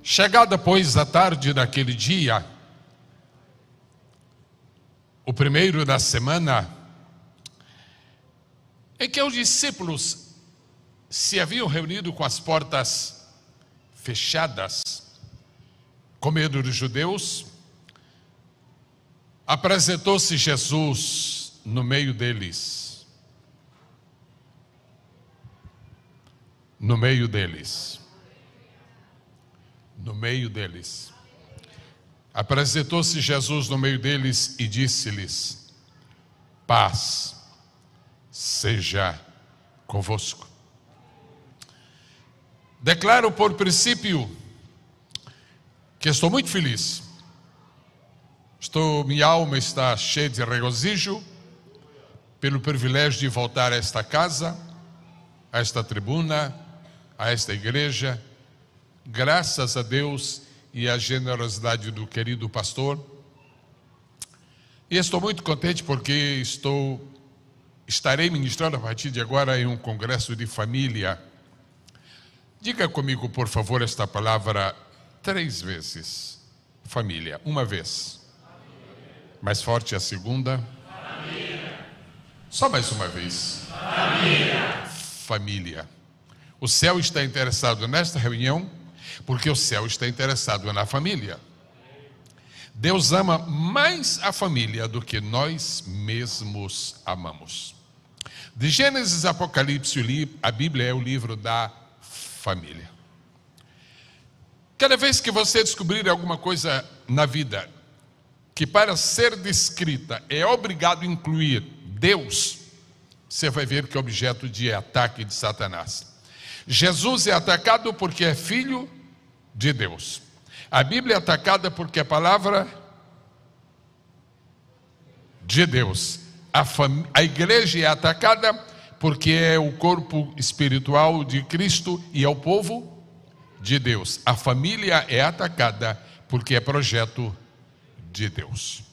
Chegada, pois, a tarde daquele dia, o primeiro da semana, em que os discípulos se haviam reunido com as portas fechadas, com medo dos judeus, apresentou-se Jesus no meio deles. No meio deles. No meio deles. Apresentou-se Jesus no meio deles e disse-lhes: paz seja convosco. Declaro por princípio que estou muito feliz. Minha alma está cheia de regozijo pelo privilégio de voltar a esta casa, a esta tribuna, a esta igreja, graças a Deus e à generosidade do querido pastor. E estou muito contente porque estarei ministrando a partir de agora em um congresso de família. Diga comigo, por favor, esta palavra 3 vezes. Família, uma vez. Mais forte a segunda. Família. Só mais uma vez. Família. Família. O céu está interessado nesta reunião porque o céu está interessado na família. Deus ama mais a família do que nós mesmos amamos. De Gênesis a Apocalipse, a Bíblia é o livro da família. Cada vez que você descobrir alguma coisa na vida que para ser descrita é obrigado a incluir Deus, você vai ver que é objeto de ataque de Satanás. Jesus é atacado porque é filho de Deus. A Bíblia é atacada porque é a palavra de Deus. A igreja é atacada porque é o corpo espiritual de Cristo e é o povo de Deus. A família é atacada porque é projeto de Deus.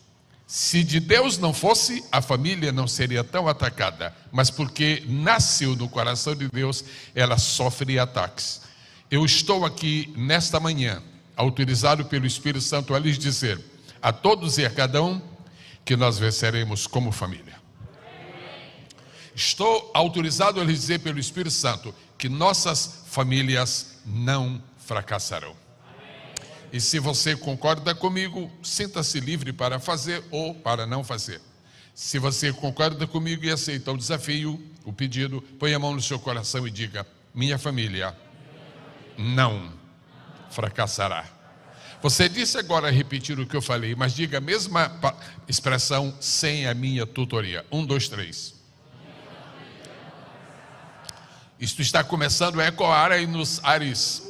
Se de Deus não fosse, a família não seria tão atacada, mas porque nasceu no coração de Deus, ela sofre ataques. Eu estou aqui nesta manhã, autorizado pelo Espírito Santo a lhes dizer, a todos e a cada um, que nós venceremos como família. Estou autorizado a lhes dizer pelo Espírito Santo, que nossas famílias não fracassarão. E se você concorda comigo, sinta-se livre para fazer ou para não fazer. Se você concorda comigo e aceita o desafio, o pedido, põe a mão no seu coração e diga: minha família não fracassará. Você disse agora repetir o que eu falei, mas diga a mesma expressão sem a minha tutoria. 1, 2, 3. Isto está começando a ecoar aí nos ares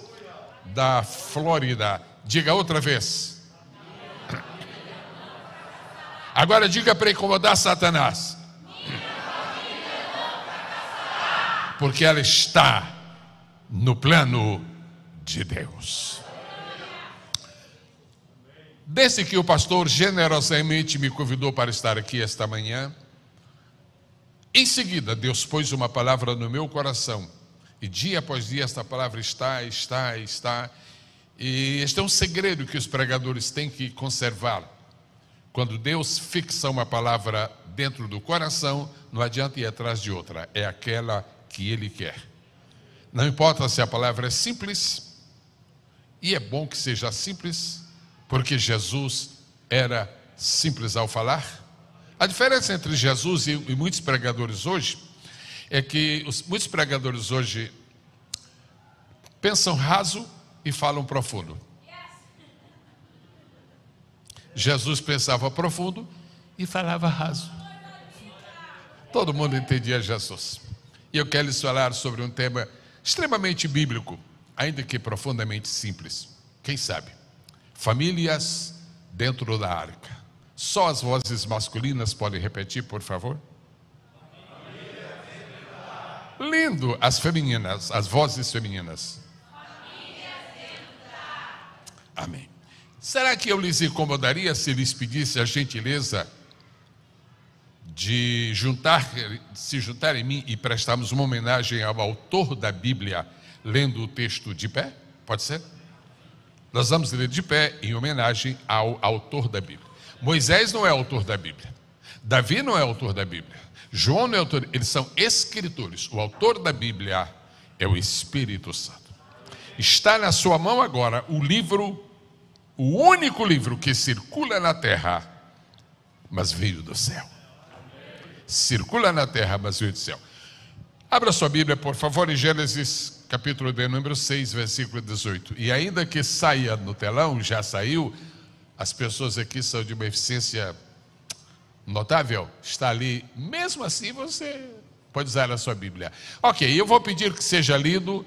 da Flórida. Diga outra vez. Agora diga para incomodar Satanás. Porque ela está no plano de Deus. Desde que o pastor generosamente me convidou para estar aqui esta manhã, em seguida Deus pôs uma palavra no meu coração. E dia após dia esta palavra está. E este é um segredo que os pregadores têm que conservar. Quando Deus fixa uma palavra dentro do coração, não adianta ir atrás de outra. É aquela que Ele quer. Não importa se a palavra é simples, e é bom que seja simples, porque Jesus era simples ao falar. A diferença entre Jesus e muitos pregadores hoje é que muitos pregadores hoje pensam raso e falam profundo. Jesus pensava profundo e falava raso. Todo mundo entendia Jesus. E eu quero lhes falar sobre um tema extremamente bíblico, ainda que profundamente simples. Quem sabe? Famílias dentro da arca. Só as vozes masculinas podem repetir, por favor? Lindo, as femininas, as vozes femininas. Amém. Será que eu lhes incomodaria se lhes pedisse a gentileza de se juntar em mim e prestarmos uma homenagem ao autor da Bíblia, lendo o texto de pé? Pode ser? Nós vamos ler de pé em homenagem ao autor da Bíblia. Moisés não é autor da Bíblia. Davi não é autor da Bíblia. João não é autor, eles são escritores. O autor da Bíblia é o Espírito Santo. Está na sua mão agora o livro, o único livro que circula na terra, mas veio do céu. Circula na terra, mas veio do céu. Abra sua Bíblia, por favor, em Gênesis, capítulo de número 6, versículo 18. E ainda que saia no telão, já saiu, as pessoas aqui são de uma eficiência notável, está ali. Mesmo assim, você pode usar a sua Bíblia. Ok, eu vou pedir que seja lido.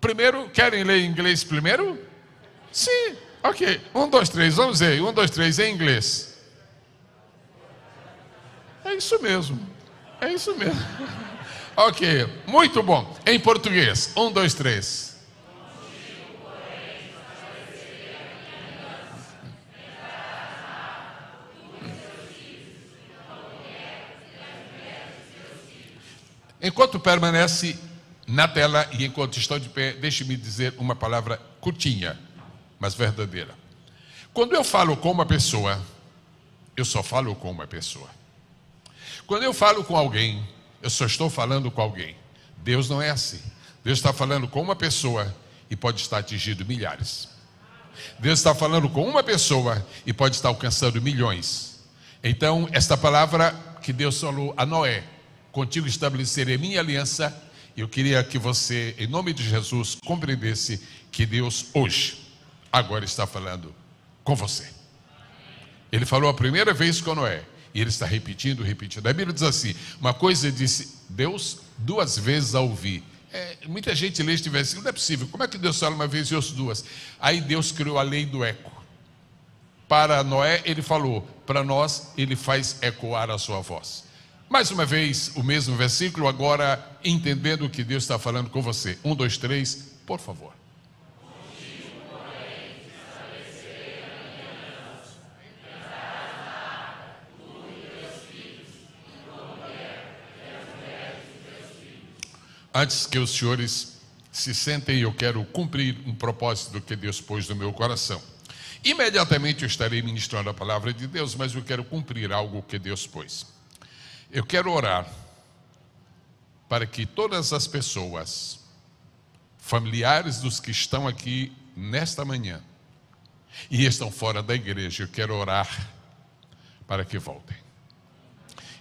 Primeiro, querem ler em inglês primeiro? Sim, ok. 1, 2, 3, vamos ver. 1, 2, 3, em inglês. É isso mesmo. É isso mesmo. Ok, muito bom. Em português. 1, 2, 3. Enquanto permanece na tela e enquanto estão de pé, deixe-me dizer uma palavra curtinha, mas verdadeira. Quando eu falo com uma pessoa, eu só falo com uma pessoa. Quando eu falo com alguém, eu só estou falando com alguém. Deus não é assim. Deus está falando com uma pessoa e pode estar atingindo milhares. Deus está falando com uma pessoa e pode estar alcançando milhões. Então, esta palavra que Deus falou a Noé: contigo estabelecerei minha aliança. Eu queria que você, em nome de Jesus, compreendesse que Deus hoje, agora está falando com você. Ele falou a primeira vez com Noé, e ele está repetindo. A Bíblia diz assim: uma coisa disse Deus 2 vezes a ouvir. Muita gente lê este versículo, não é possível, como é que Deus fala uma vez e ouço 2? Aí Deus criou a lei do eco. Para Noé ele falou, para nós ele faz ecoar a sua voz. Mais uma vez, o mesmo versículo, agora entendendo que Deus está falando com você. 1, 2, 3, por favor. Antes que os senhores se sentem, eu quero cumprir um propósito que Deus pôs no meu coração. Imediatamente eu estarei ministrando a palavra de Deus, mas eu quero cumprir algo que Deus pôs. Eu quero orar para que todas as pessoas, familiares dos que estão aqui nesta manhã e estão fora da igreja, eu quero orar para que voltem.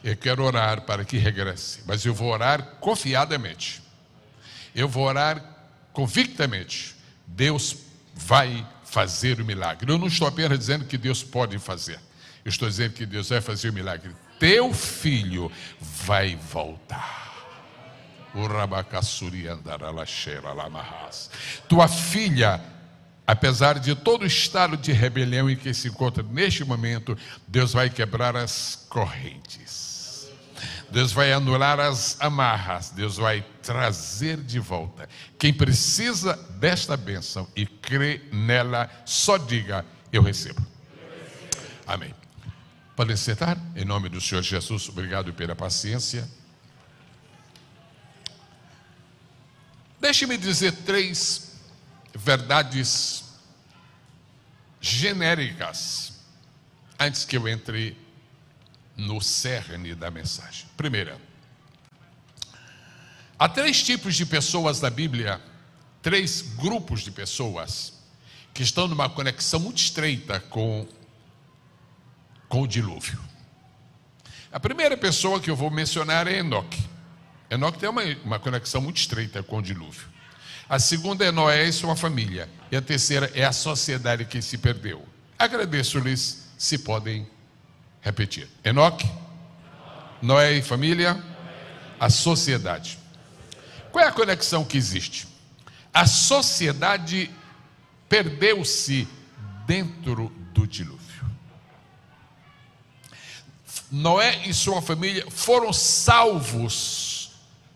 Eu quero orar para que regressem, mas eu vou orar confiadamente. Eu vou orar convictamente. Deus vai fazer o milagre. Eu não estou apenas dizendo que Deus pode fazer. Eu estou dizendo que Deus vai fazer o milagre. Teu filho vai voltar. Tua filha, apesar de todo o estado de rebelião em que se encontra neste momento, Deus vai quebrar as correntes. Deus vai anular as amarras. Deus vai trazer de volta. Quem precisa desta bênção e crê nela, só diga: eu recebo. Amém. Podem sentar? Em nome do Senhor Jesus, obrigado pela paciência. Deixe-me dizer 3 verdades genéricas antes que eu entre no cerne da mensagem. Primeira, há 3 tipos de pessoas na Bíblia, 3 grupos de pessoas que estão numa conexão muito estreita com o dilúvio. A primeira pessoa que eu vou mencionar é Enoque. Enoque tem uma conexão muito estreita com o dilúvio. A segunda é Noé e sua família. E a terceira é a sociedade que se perdeu. Agradeço-lhes se podem repetir. Enoque, Noé e família, a sociedade. Qual é a conexão que existe? A sociedade perdeu-se dentro do dilúvio. Noé e sua família foram salvos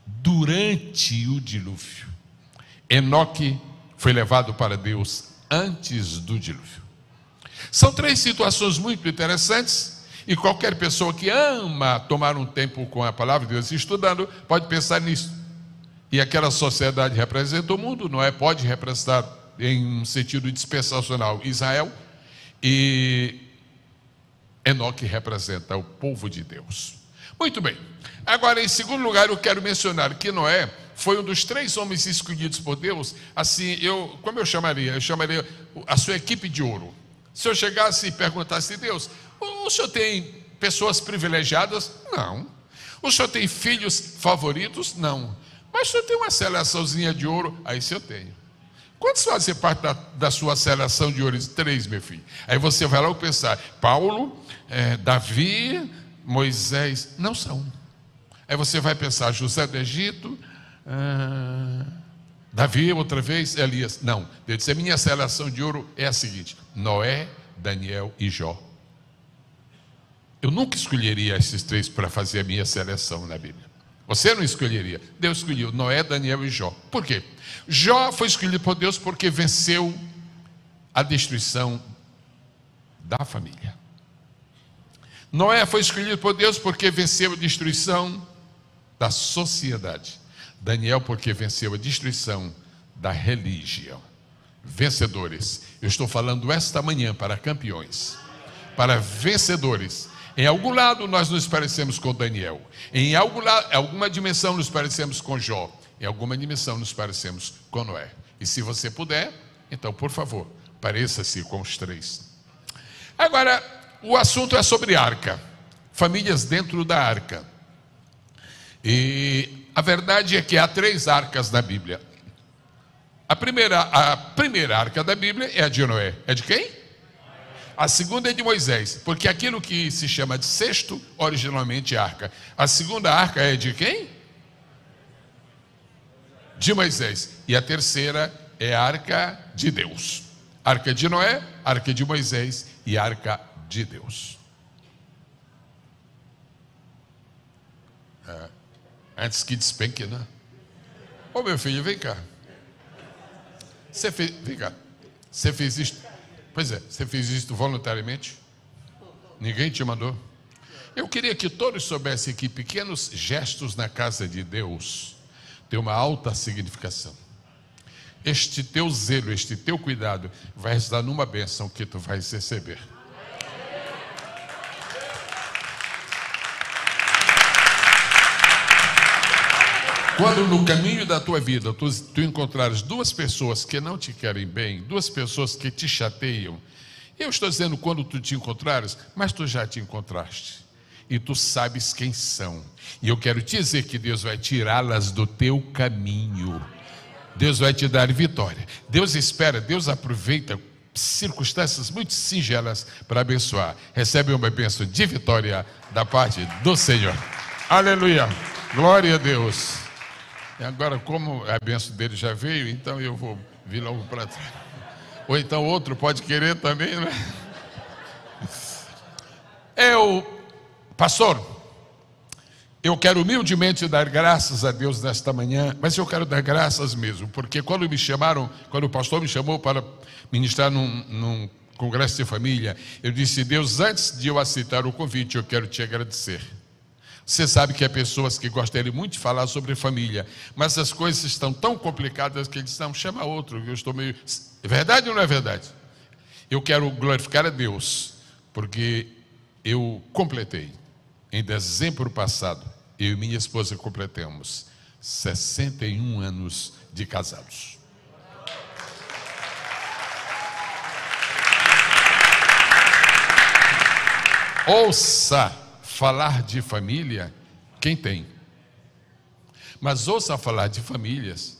durante o dilúvio. Enoque foi levado para Deus antes do dilúvio. São 3 situações muito interessantes, e qualquer pessoa que ama tomar um tempo com a palavra de Deus estudando, pode pensar nisso. E aquela sociedade representa o mundo, Noé pode representar em um sentido dispensacional, Israel, e Enoque representa o povo de Deus. Muito bem. Agora, em segundo lugar, eu quero mencionar que Noé foi um dos 3 homens escolhidos por Deus. Assim, como eu chamaria? Eu chamaria a sua equipe de ouro. Se eu chegasse e perguntasse a Deus: o senhor tem pessoas privilegiadas? Não. O senhor tem filhos favoritos? Não. Mas o senhor tem uma seleçãozinha de ouro? Aí sim eu tenho. Quantos fazem parte da sua seleção de ouro? 3, meu filho. Aí você vai lá pensar: Paulo, Davi, Moisés. Não são. Aí você vai pensar: José do Egito, Davi, outra vez, Elias. Não. Deus disse: a minha seleção de ouro é a seguinte: Noé, Daniel e Jó. Eu nunca escolheria esses 3 para fazer a minha seleção na Bíblia. Você não escolheria. Deus escolheu Noé, Daniel e Jó. Por quê? Jó foi escolhido por Deus porque venceu a destruição da família. Noé foi escolhido por Deus porque venceu a destruição da sociedade. Daniel porque venceu a destruição da religião. Vencedores. Eu estou falando esta manhã para campeões, para vencedores. Em algum lado nós nos parecemos com Daniel. Em alguma dimensão nos parecemos com Jó. Em alguma dimensão nos parecemos com Noé. E se você puder, então, por favor, pareça-se com os 3. Agora, o assunto é sobre arca. Famílias dentro da arca. E a verdade é que há 3 arcas na Bíblia. A primeira arca da Bíblia é a de Noé. É de quem? A segunda é de Moisés, porque aquilo que se chama de cesto, originalmente é arca. A segunda arca é de quem? De Moisés. E a terceira é a arca de Deus. Arca de Noé, arca de Moisés e arca de Deus. Antes que despenque, né? Ô meu filho, vem cá. Vem cá. Você fez isto? Pois é, você fez isso voluntariamente? Ninguém te mandou? Eu queria que todos soubessem que pequenos gestos na casa de Deus têm uma alta significação. Este teu zelo, este teu cuidado vai estar numa bênção que tu vais receber. Quando no caminho da tua vida tu encontrares 2 pessoas que não te querem bem, 2 pessoas que te chateiam, eu estou dizendo quando tu te encontrares, mas tu já te encontraste e tu sabes quem são, e eu quero te dizer que Deus vai tirá-las do teu caminho. Deus vai te dar vitória. Deus espera, Deus aproveita circunstâncias muito singelas para abençoar. Recebe uma bênção de vitória da parte do Senhor. Aleluia, glória a Deus. E agora, como a bênção dele já veio, então eu vou vir logo para trás. Ou então outro pode querer também, né? Pastor, eu quero humildemente dar graças a Deus nesta manhã, mas eu quero dar graças mesmo, porque quando o pastor me chamou para ministrar num congresso de família, eu disse: Deus, antes de eu aceitar o convite, eu quero te agradecer. Você sabe que há pessoas que gostariam muito de falar sobre família, mas as coisas estão tão complicadas que eles dizem: não, chama outro, eu estou meio... É verdade ou não é verdade? Eu quero glorificar a Deus, porque eu completei, em dezembro passado, eu e minha esposa completamos 61 anos de casados. Ouça falar de família quem tem, mas ouça falar de famílias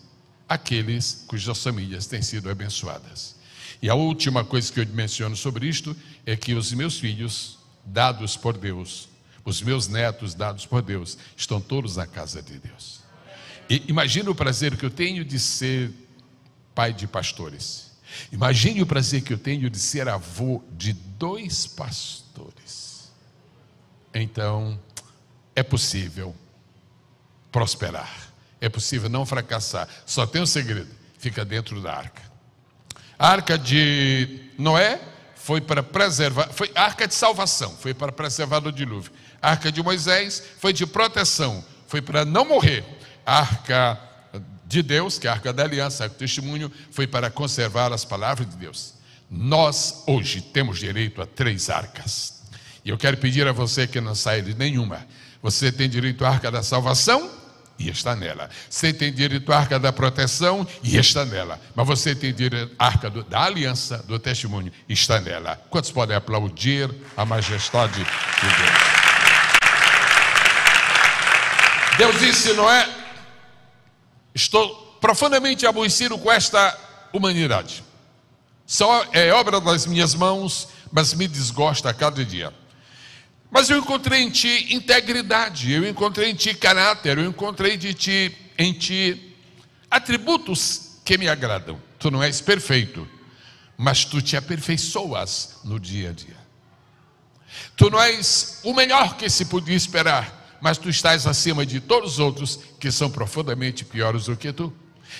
aqueles cujas famílias têm sido abençoadas. E a última coisa que eu menciono sobre isto é que os meus filhos dados por Deus, os meus netos dados por Deus, estão todos na casa de Deus. E imagine o prazer que eu tenho de ser pai de pastores. Imagine o prazer que eu tenho de ser avô de 2 pastores. Então, é possível prosperar, é possível não fracassar. Só tem um segredo: fica dentro da arca. A arca de Noé foi para preservar, foi a arca de salvação, foi para preservar do dilúvio. A arca de Moisés foi de proteção, foi para não morrer. A arca de Deus, que é a arca da aliança, o testemunho, foi para conservar as palavras de Deus. Nós hoje temos direito a 3 arcas. E eu quero pedir a você que não saia de nenhuma. Você tem direito à arca da salvação e está nela. Você tem direito à arca da proteção e está nela. Mas você tem direito à arca da aliança, do testemunho, e está nela. Quantos podem aplaudir a majestade de Deus? Deus disse, Noé: estou profundamente aborrecido com esta humanidade. Só é obra das minhas mãos, mas me desgosta a cada dia. Mas eu encontrei em ti integridade, eu encontrei em ti caráter, eu encontrei em ti atributos que me agradam. Tu não és perfeito, mas tu te aperfeiçoas no dia a dia. Tu não és o melhor que se podia esperar, mas tu estás acima de todos os outros que são profundamente piores do que tu.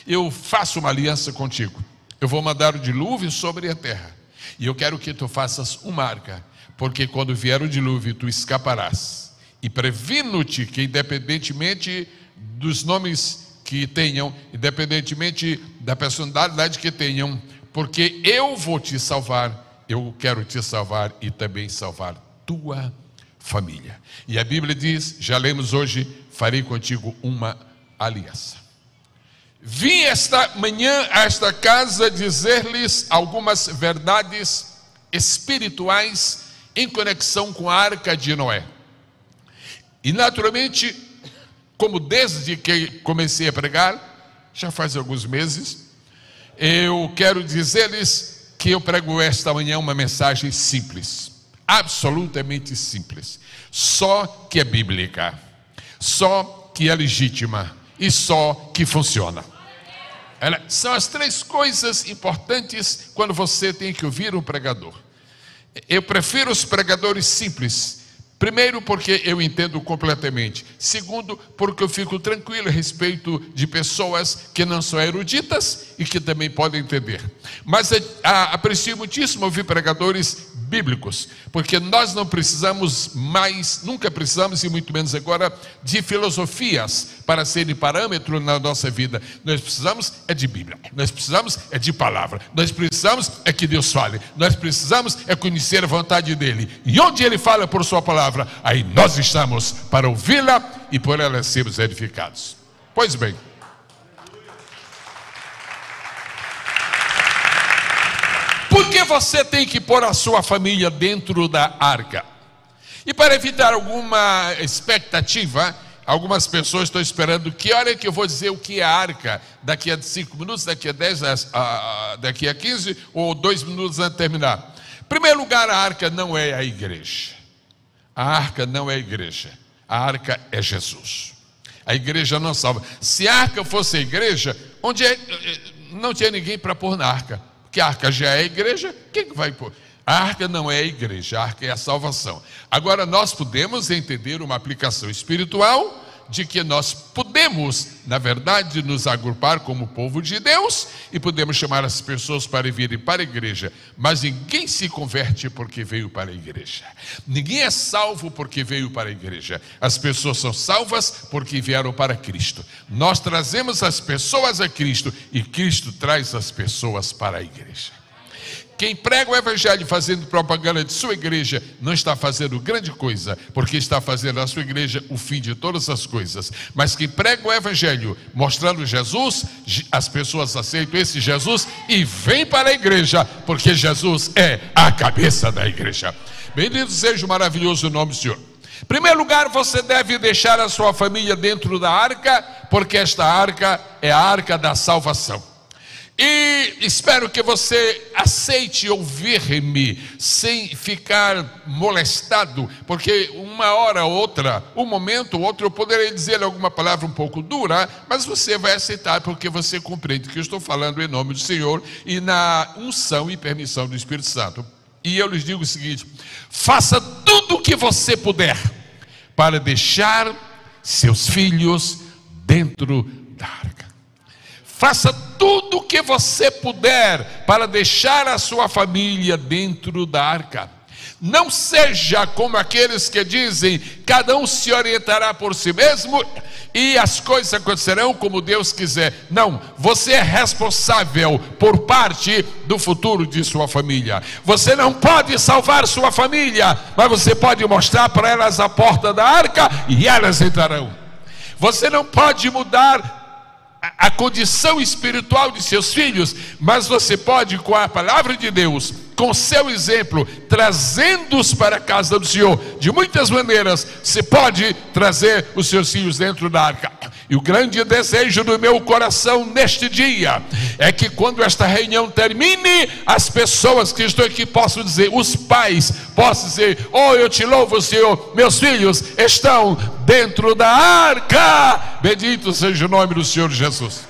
Eu faço uma aliança contigo. Eu vou mandar o dilúvio sobre a terra, e eu quero que tu faças uma arca, porque quando vier o dilúvio tu escaparás. E previno-te que, independentemente dos nomes que tenham, independentemente da personalidade que tenham, porque eu vou te salvar, eu quero te salvar e também salvar tua família. E a Bíblia diz, já lemos hoje, farei contigo uma aliança. Vim esta manhã a esta casa dizer-lhes algumas verdades espirituais em conexão com a arca de Noé. E naturalmente, como desde que comecei a pregar, já faz alguns meses, eu quero dizer-lhes que eu prego esta manhã uma mensagem simples, absolutamente simples, só que é bíblica, só que é legítima e só que funciona. São as 3 coisas importantes quando você tem que ouvir um pregador. Eu prefiro os pregadores simples. Primeiro, porque eu entendo completamente. Segundo, porque eu fico tranquilo a respeito de pessoas que não são eruditas e que também podem entender. Mas aprecio muitíssimo ouvir pregadores bíblicos, porque nós não precisamos mais, nunca precisamos, e muito menos agora, de filosofias para serem parâmetro na nossa vida. Nós precisamos é de Bíblia, nós precisamos é de palavra, nós precisamos é que Deus fale, nós precisamos é conhecer a vontade dele, e onde ele fala por sua palavra, aí nós estamos para ouvi-la e por ela sermos edificados. Pois bem, por que você tem que pôr a sua família dentro da arca? E para evitar alguma expectativa, algumas pessoas estão esperando que hora que eu vou dizer o que é a arca, daqui a 5 minutos, daqui a 10, daqui a 15 ou 2 minutos antes de terminar. Em primeiro lugar, a arca não é a igreja. A arca não é a igreja. A arca é Jesus. A igreja não salva. Se a arca fosse a igreja, não tinha ninguém para pôr na arca. Porque a arca já é a igreja, quem que vai pôr? A arca não é a igreja, a arca é a salvação. Agora nós podemos entender uma aplicação espiritual de que nós podemos, na verdade, nos agrupar como povo de Deus e podemos chamar as pessoas para virem para a igreja, mas ninguém se converte porque veio para a igreja. Ninguém é salvo porque veio para a igreja. As pessoas são salvas porque vieram para Cristo. Nós trazemos as pessoas a Cristo e Cristo traz as pessoas para a igreja. Quem prega o evangelho fazendo propaganda de sua igreja não está fazendo grande coisa, porque está fazendo da sua igreja o fim de todas as coisas. Mas quem prega o evangelho mostrando Jesus, as pessoas aceitam esse Jesus e vêm para a igreja, porque Jesus é a cabeça da igreja. Bendito seja o maravilhoso nome do Senhor. Em primeiro lugar, você deve deixar a sua família dentro da arca, porque esta arca é a arca da salvação. E espero que você aceite ouvir-me sem ficar molestado, porque uma hora ou outra, um momento ou outro, eu poderei dizer alguma palavra um pouco dura, mas você vai aceitar porque você compreende que eu estou falando em nome do Senhor e na unção e permissão do Espírito Santo. E eu lhes digo o seguinte: faça tudo o que você puder para deixar seus filhos dentro da arca. Faça tudo o que você puder para deixar a sua família dentro da arca. Não seja como aqueles que dizem: cada um se orientará por si mesmo e as coisas acontecerão como Deus quiser. Não, você é responsável por parte do futuro de sua família. Você não pode salvar sua família, mas você pode mostrar para elas a porta da arca e elas entrarão. Você não pode mudar a condição espiritual de seus filhos, mas você pode, com a palavra de Deus, com seu exemplo, trazendo-os para a casa do Senhor. De muitas maneiras você pode trazer os seus filhos dentro da arca. E o grande desejo do meu coração neste dia é que, quando esta reunião termine, as pessoas que estão aqui possam dizer, os pais possam dizer: oh, eu te louvo, Senhor, meus filhos estão dentro da arca. Bendito seja o nome do Senhor Jesus.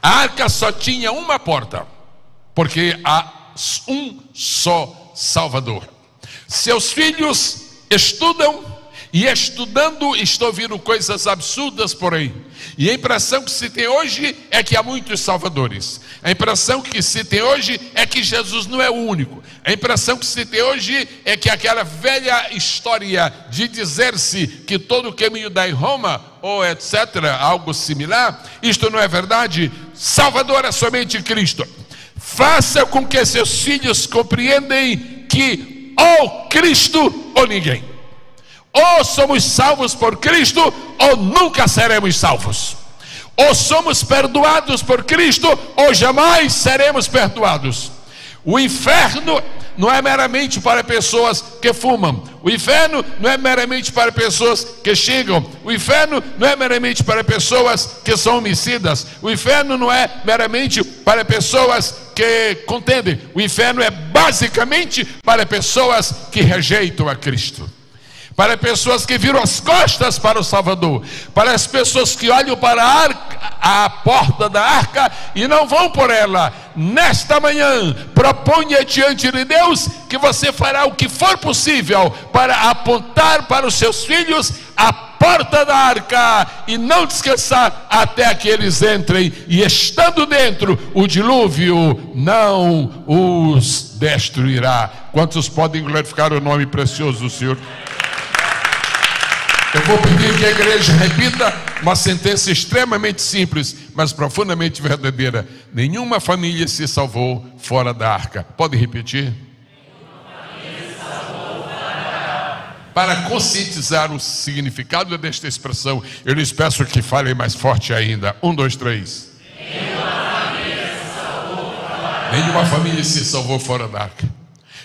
A arca só tinha uma porta, porque há um só Salvador. Seus filhos estudam, e estudando estão ouvindo coisas absurdas por aí. E a impressão que se tem hoje é que há muitos salvadores. A impressão que se tem hoje é que Jesus não é o único. A impressão que se tem hoje é que aquela velha história de dizer-se que todo o caminho dá em Roma, ou etc., algo similar, isto não é verdade. Salvador é somente Cristo. Faça com que seus filhos compreendem que ou Cristo ou ninguém. Ou somos salvos por Cristo, ou nunca seremos salvos. Ou somos perdoados por Cristo, ou jamais seremos perdoados. O inferno não é meramente para pessoas que fumam. O inferno não é meramente para pessoas que xingam. O inferno não é meramente para pessoas que são homicidas. O inferno não é meramente para pessoas que contendem. O inferno é basicamente para pessoas que rejeitam a Cristo, para pessoas que viram as costas para o Salvador, para as pessoas que olham para a porta da arca e não vão por ela. Nesta manhã, proponha diante de Deus que você fará o que for possível para apontar para os seus filhos a porta da arca e não descansar até que eles entrem, e estando dentro, o dilúvio não os destruirá. Quantos podem glorificar o nome precioso do Senhor? Eu vou pedir que a igreja repita uma sentença extremamente simples, mas profundamente verdadeira: nenhuma família se salvou fora da arca. Pode repetir? Nenhuma família se salvou fora da arca. Para conscientizar o significado desta expressão, eu lhes peço que falem mais forte ainda. 1, 2, 3. Nenhuma família se salvou fora da arca.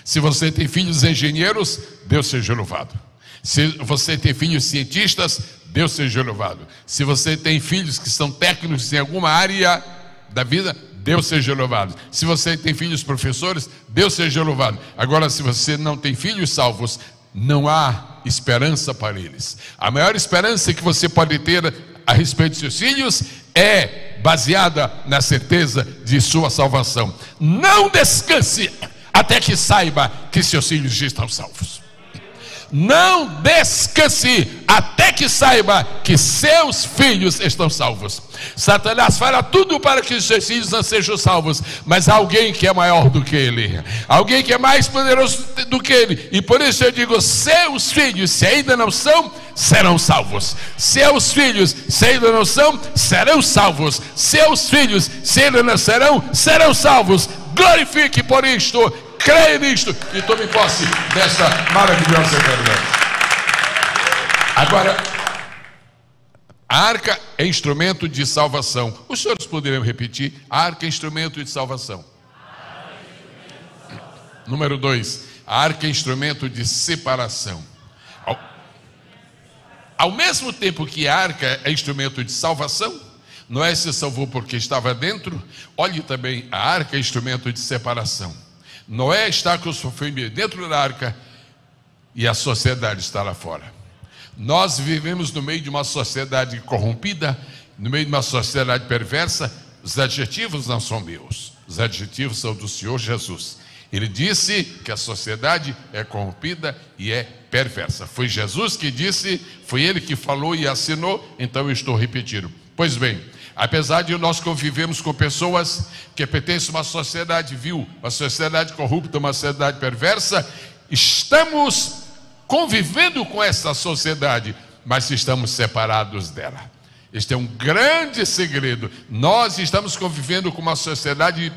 Se você tem filhos engenheiros, Deus seja louvado. Se você tem filhos cientistas, Deus seja louvado. Se você tem filhos que são técnicos em alguma área da vida, Deus seja louvado. Se você tem filhos professores, Deus seja louvado. Agora, se você não tem filhos salvos, não há esperança para eles. A maior esperança que você pode ter a respeito de seus filhos é baseada na certeza de sua salvação. Não descanse até que saiba que seus filhos já estão salvos. Não descanse até que saiba que seus filhos estão salvos. Satanás fará tudo para que os seus filhos não sejam salvos, mas há alguém que é maior do que ele, alguém que é mais poderoso do que ele. E por isso eu digo: seus filhos, se ainda não são, serão salvos. Seus filhos, se ainda não são, serão salvos. Seus filhos, se ainda não serão salvos. Glorifique por isto, creia nisto e tome posse desta maravilhosa verdade. Agora, a arca é instrumento de salvação. Os senhores poderiam repetir? A arca é instrumento de salvação. Número 2, a arca é instrumento de separação. Ao mesmo tempo que a arca é instrumento de salvação, Noé se salvou porque estava dentro. Olhe também, a arca é instrumento de separação. Noé está com sua família dentro da arca e a sociedade está lá fora. Nós vivemos no meio de uma sociedade corrompida, no meio de uma sociedade perversa. Os adjetivos não são meus, os adjetivos são do Senhor Jesus. Ele disse que a sociedade é corrompida e é perversa. Foi Jesus que disse, foi Ele que falou e assinou, então eu estou repetindo. Pois bem, Apesar de nós convivemos com pessoas que pertencem a uma sociedade vil, uma sociedade corrupta, uma sociedade perversa, estamos convivendo com essa sociedade, mas estamos separados dela. Este é um grande segredo. Nós estamos convivendo com uma sociedade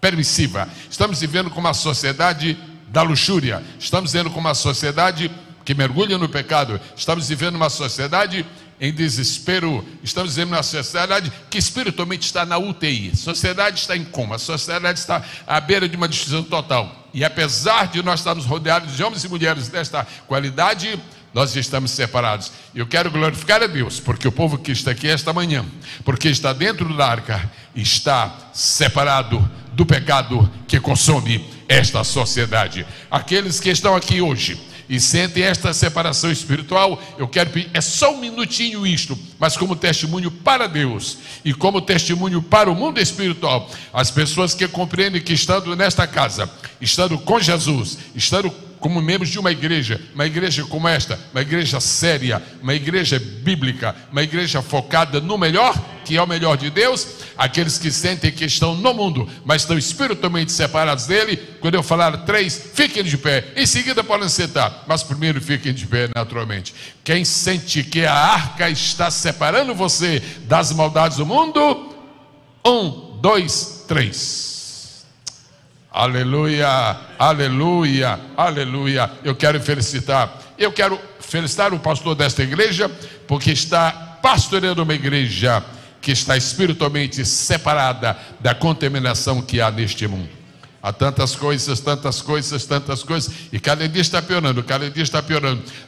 permissiva, estamos vivendo com uma sociedade da luxúria, estamos vivendo com uma sociedade que mergulha no pecado, estamos vivendo uma sociedade em desespero, estamos vivendo uma sociedade que espiritualmente está na UTI, a sociedade está em coma, a sociedade está à beira de uma destruição total. E apesar de nós estarmos rodeados de homens e mulheres desta qualidade, nós estamos separados. Eu quero glorificar a Deus, porque o povo que está aqui esta manhã, porque está dentro da arca, está separado do pecado que consome esta sociedade. Aqueles que estão aqui hoje e sentem esta separação espiritual, eu quero pedir, é só um minutinho isto, mas como testemunho para Deus e como testemunho para o mundo espiritual, as pessoas que compreendem que estando nesta casa, estando com Jesus, estando como membros de uma igreja como esta, uma igreja séria, uma igreja bíblica, uma igreja focada no melhor, que é o melhor de Deus, aqueles que sentem que estão no mundo, mas estão espiritualmente separados dele, quando eu falar 3, fiquem de pé, em seguida podem sentar, mas primeiro fiquem de pé naturalmente. Quem sente que a arca está separando você das maldades do mundo, 1, 2, 3. Aleluia, aleluia, aleluia. Eu quero felicitar o pastor desta igreja, porque está pastoreando uma igreja que está espiritualmente separada da contaminação que há neste mundo. Há tantas coisas, e cada dia está piorando,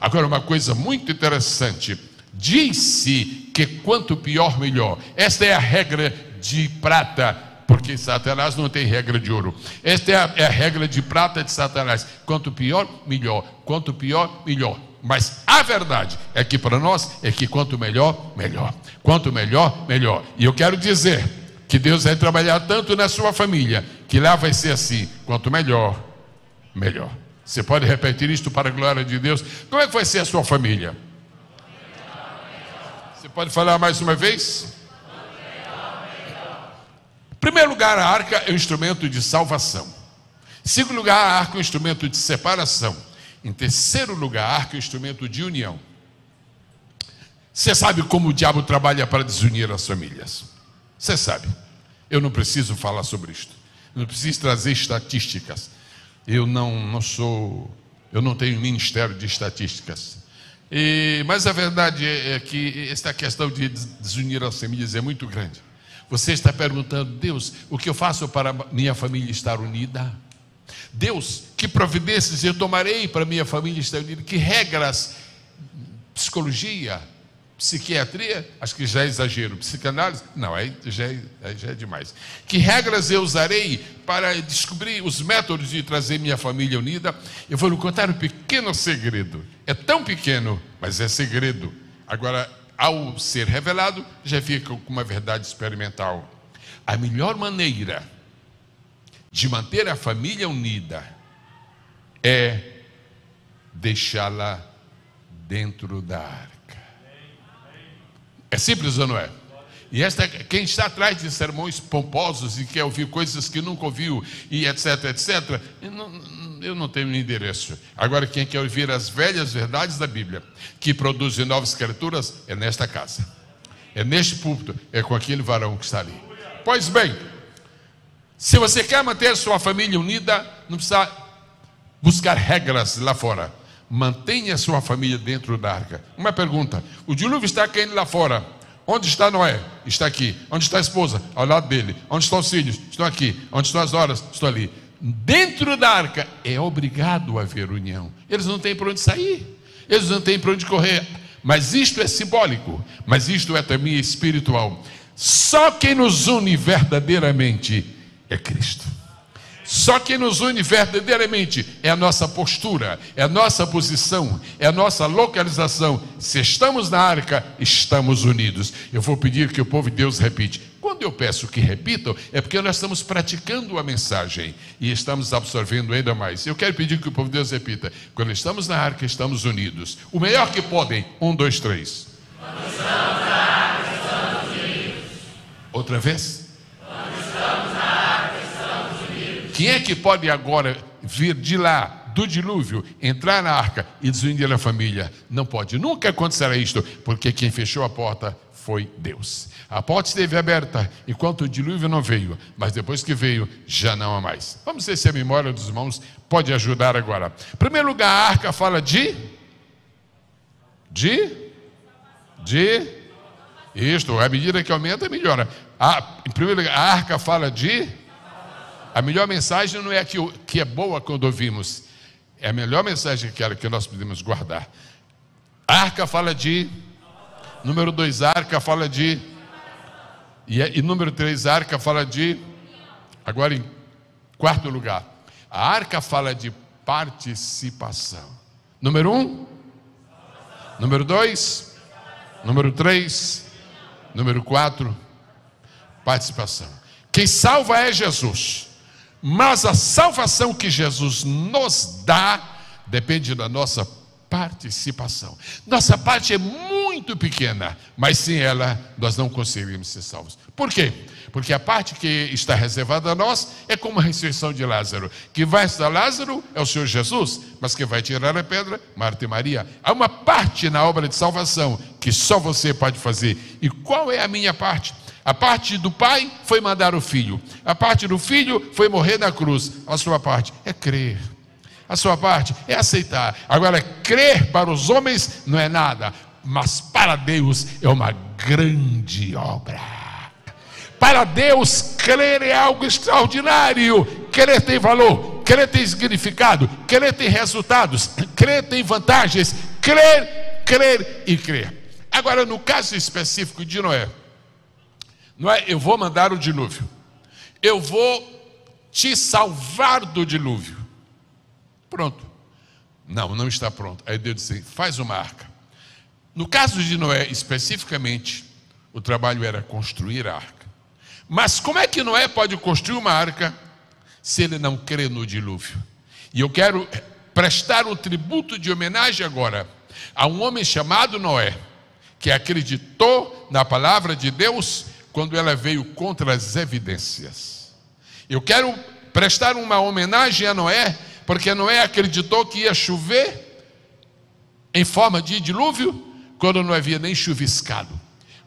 Agora, uma coisa muito interessante, diz-se que quanto pior, melhor. Esta é a regra de prata, porque Satanás não tem regra de ouro. Esta é a regra de prata de Satanás. Quanto pior, melhor. Quanto pior, melhor. Mas a verdade é que para nós é que quanto melhor, melhor. Quanto melhor, melhor. E eu quero dizer que Deus vai trabalhar tanto na sua família, que lá vai ser assim, quanto melhor, melhor. Você pode repetir isto para a glória de Deus? Como é que vai ser a sua família? Você pode falar mais uma vez? Em primeiro lugar, a arca é um instrumento de salvação. Em segundo lugar, a arca é um instrumento de separação. Em terceiro lugar, a arca é um instrumento de união. Você sabe como o diabo trabalha para desunir as famílias? Você sabe. Eu não preciso falar sobre isto. Eu não preciso trazer estatísticas. Eu não tenho ministério de estatísticas. Mas a verdade é que esta questão de desunir as famílias é muito grande. Você está perguntando, Deus, o que eu faço para minha família estar unida? Deus, que providências eu tomarei para minha família estar unida? Que regras? Psicologia? Psiquiatria? Acho que já é exagero. Psicanálise? Não, aí já é demais. Que regras eu usarei para descobrir os métodos de trazer minha família unida? Eu vou lhe contar um pequeno segredo. É tão pequeno, mas é segredo. Agora, ao ser revelado, já fica com uma verdade experimental. A melhor maneira de manter a família unida é deixá-la dentro da arca. É simples ou não é? E quem está atrás de sermões pomposos e quer ouvir coisas que nunca ouviu, e etc, eu não tenho endereço. Agora, quem quer ouvir as velhas verdades da Bíblia, que produzem novas criaturas, é nesta casa, é neste púlpito, é com aquele varão que está ali. Pois bem, se você quer manter sua família unida, não precisa buscar regras lá fora. Mantenha sua família dentro da arca. Uma pergunta: o dilúvio está caindo lá fora. Onde está Noé? Está aqui. Onde está a esposa? Ao lado dele. Onde estão os filhos? Estão aqui. Onde estão as noras? Estão ali. Dentro da arca é obrigado a haver união. Eles não têm para onde sair, eles não têm para onde correr. Mas isto é simbólico, mas isto é também espiritual. Só quem nos une verdadeiramente é Cristo. Só quem nos une verdadeiramente é a nossa postura, é a nossa posição, é a nossa localização. Se estamos na arca, estamos unidos. Eu vou pedir que o povo de Deus repita. Quando eu peço que repitam, é porque nós estamos praticando a mensagem e estamos absorvendo ainda mais. Eu quero pedir que o povo de Deus repita. Quando estamos na arca, estamos unidos. O melhor que podem. 1, 2, 3. Quando estamos na arca, estamos unidos. Outra vez. Quem é que pode agora vir de lá, do dilúvio, entrar na arca e desunir a família? Não pode, nunca acontecerá isto, porque quem fechou a porta foi Deus. A porta esteve aberta enquanto o dilúvio não veio, mas depois que veio, já não há mais. Vamos ver se a memória dos irmãos pode ajudar agora. Em primeiro lugar, a arca fala isto, à medida que aumenta, melhora. Em primeiro lugar, a arca fala a melhor mensagem não é que é boa quando ouvimos, é a melhor mensagem que nós podemos guardar. A arca fala número 2, a arca fala e número 3, a arca fala agora em quarto lugar, a arca fala de participação. Número 1, número 2, número 3, número 4, participação. Quem salva é Jesus, mas a salvação que Jesus nos dá depende da nossa participação. Nossa parte é muito pequena, mas sem ela nós não conseguimos ser salvos. Por quê? Porque a parte que está reservada a nós é como a ressurreição de Lázaro. Quem vai estar Lázaro é o Senhor Jesus, mas quem vai tirar a pedra, Marta e Maria. Há uma parte na obra de salvação que só você pode fazer. E qual é a minha parte? A parte do pai foi mandar o filho. A parte do filho foi morrer na cruz. A sua parte é crer. A sua parte é aceitar. Agora, crer para os homens não é nada, mas para Deus é uma grande obra. Para Deus, crer é algo extraordinário. Crer tem valor, crer tem significado, crer tem resultados, crer tem vantagens. Crer e crer. Agora, no caso específico de Noé, eu vou mandar o dilúvio, eu vou te salvar do dilúvio. Pronto. Não está pronto. Aí Deus disse, faz uma arca. No caso de Noé, especificamente, o trabalho era construir a arca. Mas como é que Noé pode construir uma arca se ele não crê no dilúvio? E eu quero prestar um tributo de homenagem agora a um homem chamado Noé, que acreditou na palavra de Deus quando ela veio contra as evidências. Eu quero prestar uma homenagem a Noé, porque Noé acreditou que ia chover em forma de dilúvio, quando não havia nem chuviscado.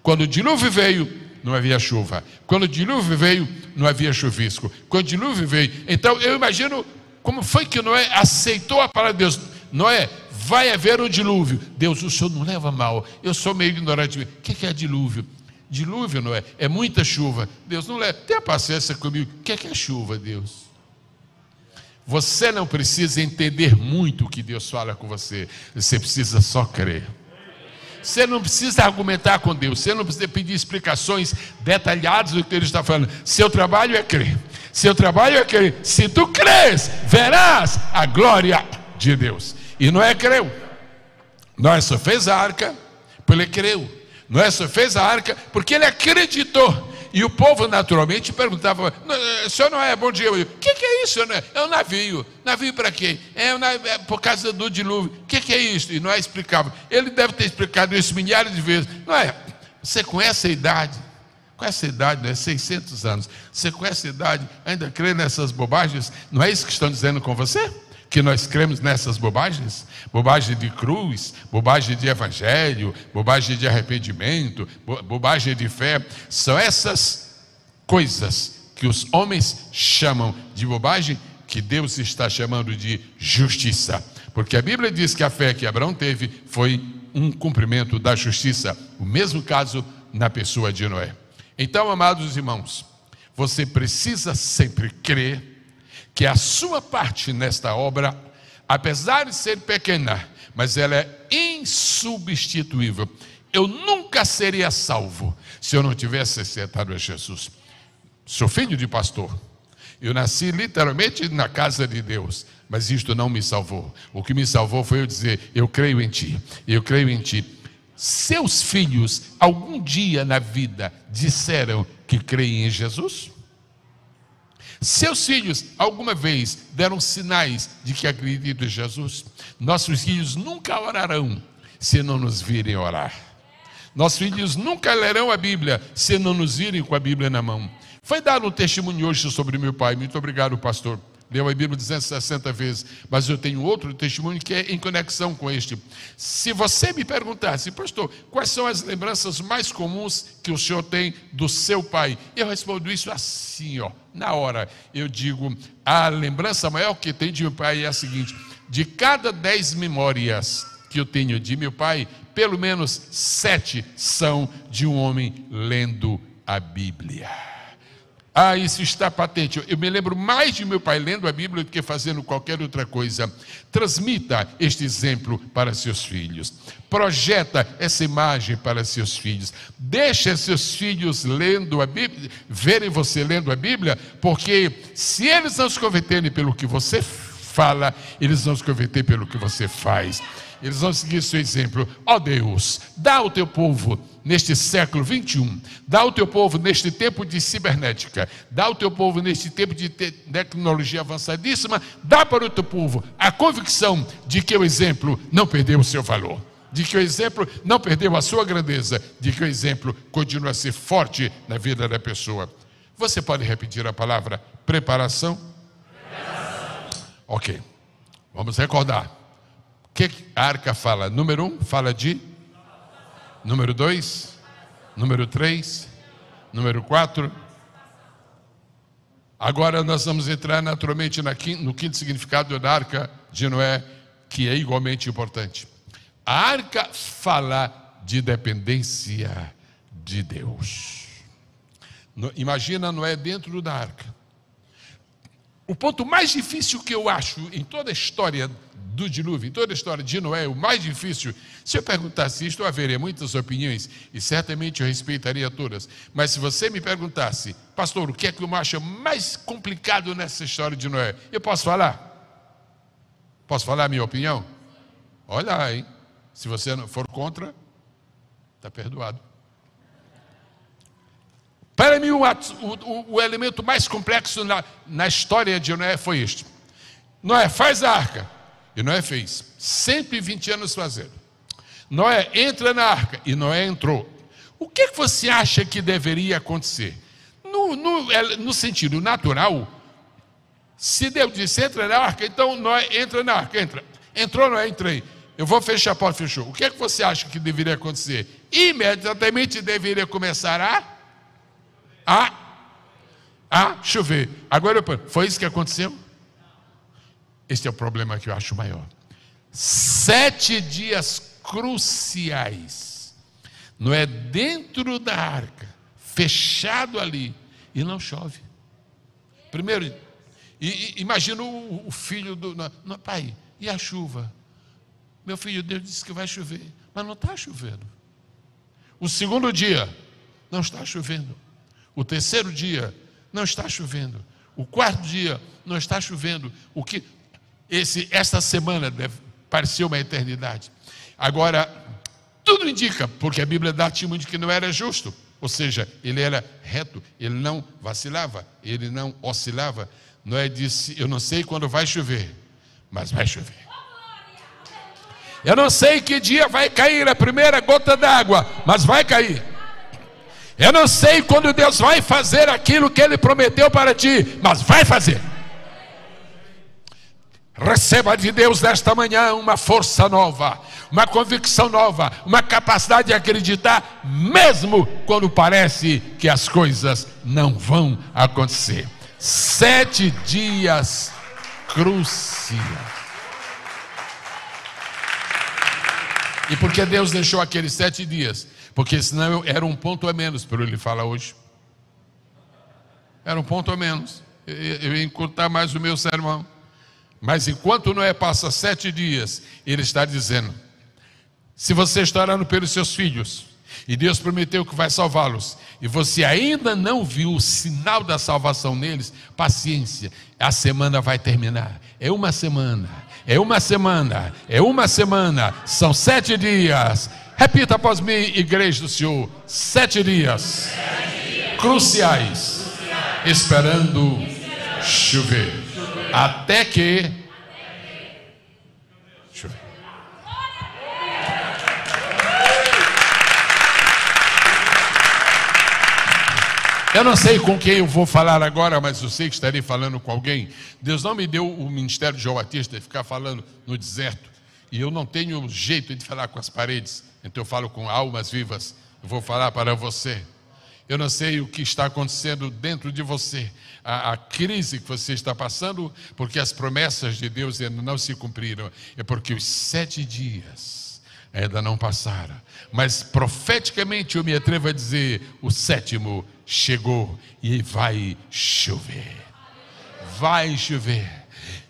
Quando o dilúvio veio, não havia chuva. Quando o dilúvio veio, não havia chuvisco. Quando o dilúvio veio, então eu imagino como foi que Noé aceitou a palavra de Deus. Noé, vai haver o dilúvio. Deus, o senhor não leva mal, eu sou meio ignorante. O que é dilúvio? Dilúvio, Noé, é muita chuva. Deus, não leva, tenha paciência comigo. O que é chuva, Deus? Você não precisa entender muito o que Deus fala com você. Você precisa só crer. Você não precisa argumentar com Deus. Você não precisa pedir explicações detalhadas do que Ele está falando. Seu trabalho é crer. Seu trabalho é crer. Se tu crês, verás a glória de Deus. E Noé creu. Noé só fez a arca porque ele creu. Noé só fez a arca porque ele acreditou. E o povo naturalmente perguntava, senhor Noé, bom dia. O que é isso, Noé? É um navio. Navio para quê? É por causa do dilúvio. O que é isso? E Noé explicava. Ele deve ter explicado isso milhares de vezes. Noé, você com essa idade, né? 600 anos, você com essa idade ainda crê nessas bobagens? Não é isso que estão dizendo com você? Que nós cremos nessas bobagens? Bobagem de cruz, bobagem de evangelho, bobagem de arrependimento, bobagem de fé. São essas coisas que os homens chamam de bobagem, que Deus está chamando de justiça. Porque a Bíblia diz que a fé que Abraão teve foi um cumprimento da justiça. O mesmo caso na pessoa de Noé. Então, amados irmãos, você precisa sempre crer que a sua parte nesta obra, apesar de ser pequena, mas ela é insubstituível. Eu nunca seria salvo se eu não tivesse aceitado a Jesus. Sou filho de pastor. Eu nasci literalmente na casa de Deus, mas isto não me salvou. O que me salvou foi eu dizer, eu creio em ti, eu creio em ti. Seus filhos, algum dia na vida, disseram que creem em Jesus? Seus filhos, alguma vez, deram sinais de que acreditam em Jesus? Nossos filhos nunca orarão se não nos virem orar. Nossos filhos nunca lerão a Bíblia se não nos irem com a Bíblia na mão. Foi dado um testemunho hoje sobre meu pai. Muito obrigado, pastor. Leu a Bíblia 260 vezes, mas eu tenho outro testemunho que é em conexão com este. Se você me perguntasse, pastor, quais são as lembranças mais comuns que o senhor tem do seu pai? Eu respondo isso assim, na hora. Eu digo, a lembrança maior que tenho de meu pai é a seguinte: de cada 10 memórias que eu tenho de meu pai, pelo menos 7 são de um homem lendo a Bíblia. Isso está patente. Eu me lembro mais de meu pai lendo a Bíblia do que fazendo qualquer outra coisa. Transmita este exemplo para seus filhos. Projeta essa imagem para seus filhos. Deixa seus filhos lendo a Bíblia, verem você lendo a Bíblia, porque se eles não se converterem pelo que você fala, eles vão se converter pelo que você faz. Eles vão seguir seu exemplo. Ó Deus, dá ao teu povo neste século 21, dá ao teu povo neste tempo de cibernética, dá ao teu povo neste tempo de tecnologia avançadíssima, dá para o teu povo a convicção de que o exemplo não perdeu o seu valor, de que o exemplo não perdeu a sua grandeza, de que o exemplo continua a ser forte na vida da pessoa. Você pode repetir a palavra preparação? Ok, vamos recordar. O que a arca fala? Número 1, fala de. Número 2, número 3, número 4. Agora nós vamos entrar naturalmente no quinto significado da arca de Noé, que é igualmente importante. A arca fala de dependência de Deus. Imagina Noé dentro da arca. O ponto mais difícil que eu acho em toda a história do dilúvio, em toda a história de Noé, o mais difícil, se eu perguntasse isto, eu haveria muitas opiniões, e certamente eu respeitaria todas, mas se você me perguntasse, pastor, o que é que eu acho mais complicado nessa história de Noé? Eu posso falar? Posso falar a minha opinião? Olha lá, hein? Se você não for contra, está perdoado. Para mim, o elemento mais complexo na história de Noé foi este. Noé faz a arca, e Noé fez 120 anos fazendo. Noé entra na arca, e Noé entrou. O que você acha que deveria acontecer? No sentido natural, se Deus disse entra na arca, então Noé entra na arca, entra. Entrou, Noé, entrei. Eu vou fechar a porta, fechou. O que você acha que deveria acontecer? Imediatamente deveria começar a chover. Agora, foi isso que aconteceu? Este é o problema que eu acho maior. 7 dias cruciais. Noé dentro da arca, fechado ali, e não chove. Primeiro, imagina o filho do... pai, e a chuva? Meu filho, Deus disse que vai chover, mas não está chovendo. O segundo dia, não está chovendo. O terceiro dia, não está chovendo. O quarto dia, não está chovendo. Esta semana pareceu uma eternidade. Agora, tudo indica, porque a Bíblia dá testemunho de que não era justo. Ou seja, ele era reto, ele não vacilava, ele não oscilava. Noé disse, eu não sei quando vai chover, mas vai chover. Eu não sei que dia vai cair a primeira gota d'água, mas vai cair. Eu não sei quando Deus vai fazer aquilo que Ele prometeu para ti, mas vai fazer. Receba de Deus nesta manhã uma força nova, uma convicção nova, uma capacidade de acreditar, mesmo quando parece que as coisas não vão acontecer. 7 dias cruciais. E por que Deus deixou aqueles 7 dias? Porque senão era um ponto a menos para ele falar hoje. Era um ponto a menos. Eu ia encurtar mais o meu sermão. Mas enquanto Noé passa 7 dias, ele está dizendo, se você está orando pelos seus filhos, e Deus prometeu que vai salvá-los, e você ainda não viu o sinal da salvação neles, paciência, a semana vai terminar. É uma semana, é uma semana, é uma semana, são 7 dias. Repita após mim, igreja do Senhor, 7 dias cruciais, esperando chover. Até que chover. Eu não sei com quem eu vou falar agora, mas eu sei que estarei falando com alguém. Deus não me deu o ministério de João Batista de ficar falando no deserto. E eu não tenho jeito de falar com as paredes. Então eu falo com almas vivas. Eu vou falar para você. Eu não sei o que está acontecendo dentro de você. A crise que você está passando, porque as promessas de Deus ainda não se cumpriram. É porque os 7 dias ainda não passaram. Mas profeticamente eu me atrevo a dizer, o 7º chegou e vai chover. Vai chover.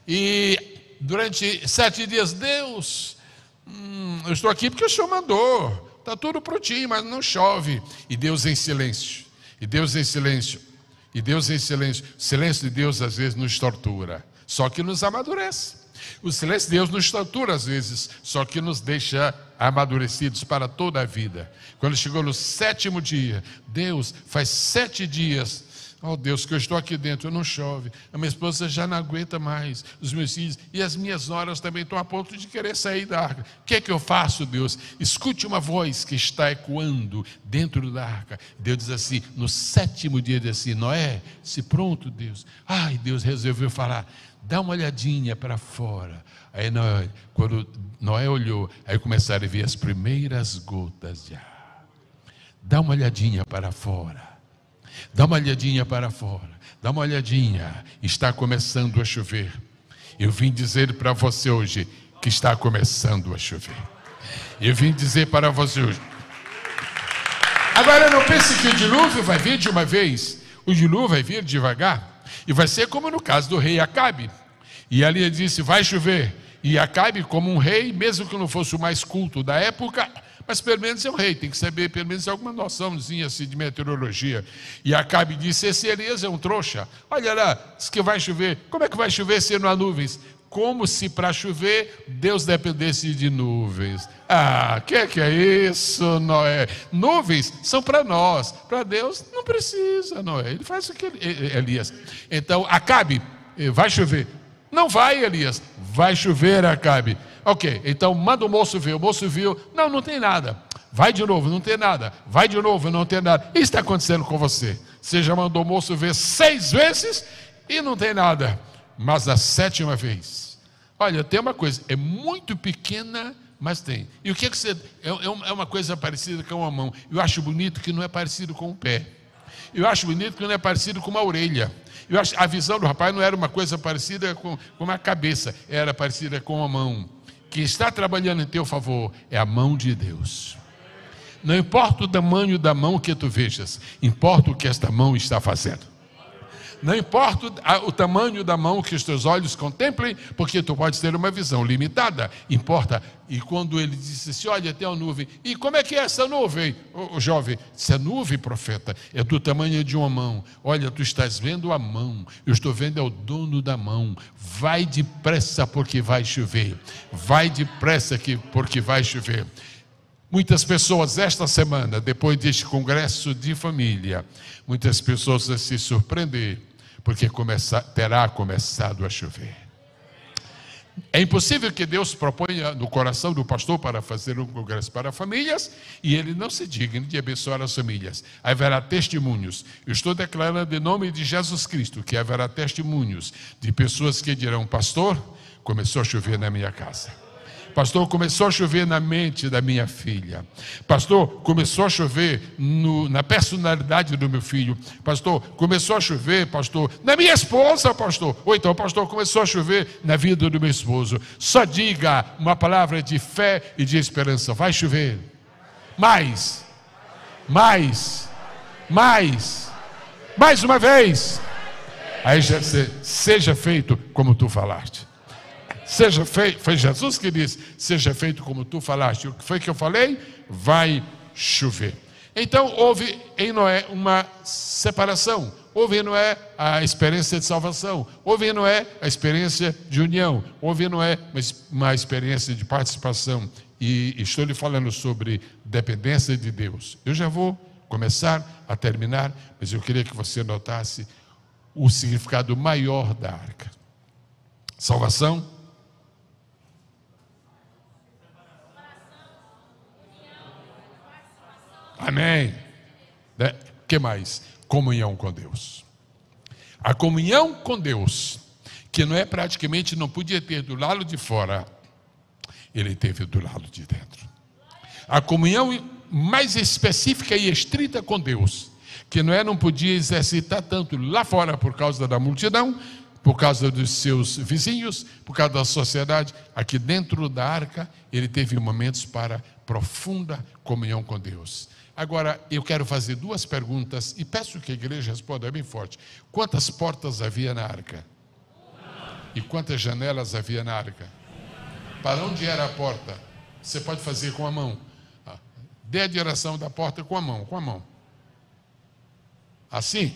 E durante 7 dias, Deus, eu estou aqui porque o Senhor mandou. Está tudo prontinho, mas não chove. E Deus em silêncio. E Deus em silêncio. E Deus em silêncio. O silêncio de Deus às vezes nos tortura, só que nos amadurece. O silêncio de Deus nos tortura às vezes, só que nos deixa amadurecidos para toda a vida. Quando chegou no 7º dia, Deus faz 7 dias. Oh Deus, que eu estou aqui dentro, não chove. A minha esposa já não aguenta mais. Os meus filhos e as minhas noras também estão a ponto de querer sair da arca. O que é que eu faço, Deus? Escute uma voz que está ecoando dentro da arca. Deus diz assim, no 7º dia, diz assim, Noé, se pronto, Deus. Ai, Deus resolveu falar, dá uma olhadinha para fora. Aí quando Noé olhou, aí começaram a ver as primeiras gotas de ar. Dá uma olhadinha para fora. Dá uma olhadinha para fora, dá uma olhadinha, está começando a chover. Eu vim dizer para você hoje que está começando a chover. Eu vim dizer para você hoje. Agora não pense que o dilúvio vai vir de uma vez. O dilúvio vai vir devagar. E vai ser como no caso do rei Acabe. E ali ele disse, vai chover. E Acabe, como um rei, mesmo que não fosse o mais culto da época, mas pelo menos é um rei, tem que saber pelo menos alguma noçãozinha assim de meteorologia. E Acabe disse, esse Elias é um trouxa. Olha lá, diz que vai chover. Como é que vai chover se não há nuvens? Como se para chover Deus dependesse de nuvens. Ah, que é isso, Noé? Nuvens são para nós, para Deus não precisa, Noé. Ele faz o que Elias. Então, Acabe, vai chover. Não vai, Elias. Vai chover, Acabe. Ok, então manda o moço ver. O moço viu, não tem nada. Vai de novo, não tem nada. Vai de novo, não tem nada. Isso está acontecendo com você. Você já mandou o moço ver 6 vezes e não tem nada. Mas a 7ª vez, olha, tem uma coisa, é muito pequena, mas tem. E o que você... É uma coisa parecida com a mão. Eu acho bonito que não é parecido com o pé. Eu acho bonito que não é parecido com uma orelha. Eu acho, a visão do rapaz não era uma coisa parecida com uma cabeça, era parecida com a mão. Quem está trabalhando em teu favor é a mão de Deus. Não importa o tamanho da mão que tu vejas, importa o que esta mão está fazendo. Não importa o tamanho da mão que os teus olhos contemplem, porque tu podes ter uma visão limitada. Importa. E quando ele disse assim, olha, tem uma nuvem. E como é que é essa nuvem, o jovem? Essa nuvem, profeta, é do tamanho de uma mão. Olha, tu estás vendo a mão. Eu estou vendo é o dono da mão. Vai depressa porque vai chover. Vai depressa porque vai chover. Muitas pessoas esta semana, depois deste congresso de família, muitas pessoas vão se surpreender, porque terá começado a chover. É impossível que Deus proponha no coração do pastor para fazer um congresso para famílias e ele não se digne de abençoar as famílias. Haverá testemunhos. Eu estou declarando em nome de Jesus Cristo que haverá testemunhos de pessoas que dirão, pastor, começou a chover na minha casa. Pastor, começou a chover na mente da minha filha. Pastor, começou a chover na personalidade do meu filho. Pastor, começou a chover, pastor, na minha esposa, pastor. Ou então, pastor, começou a chover na vida do meu esposo. Só diga uma palavra de fé e de esperança. Vai chover. Mais uma vez. Aí já seja feito como tu falaste. Seja feito, foi Jesus que disse, seja feito como tu falaste. O que foi que eu falei? Vai chover. Então houve em Noé uma separação. Houve em Noé a experiência de salvação. Houve em Noé a experiência de união. Houve em Noé uma experiência de participação. E estou lhe falando sobre dependência de Deus. Eu já vou começar a terminar, mas eu queria que você notasse o significado maior da arca. Salvação. Amém. O que mais? comunhão com Deus. A comunhão com Deus, que não é praticamente, não podia ter do lado de fora, ele teve do lado de dentro. A comunhão mais específica e estrita com Deus, que não podia exercitar tanto lá fora por causa da multidão, por causa dos seus vizinhos, por causa da sociedade. Aqui dentro da arca, ele teve momentos para profunda comunhão com Deus. Agora, eu quero fazer duas perguntas e peço que a igreja responda bem forte. Quantas portas havia na arca? E quantas janelas havia na arca? Para onde era a porta? Você pode fazer com a mão. Dê a direção da porta com a mão, com a mão. Assim?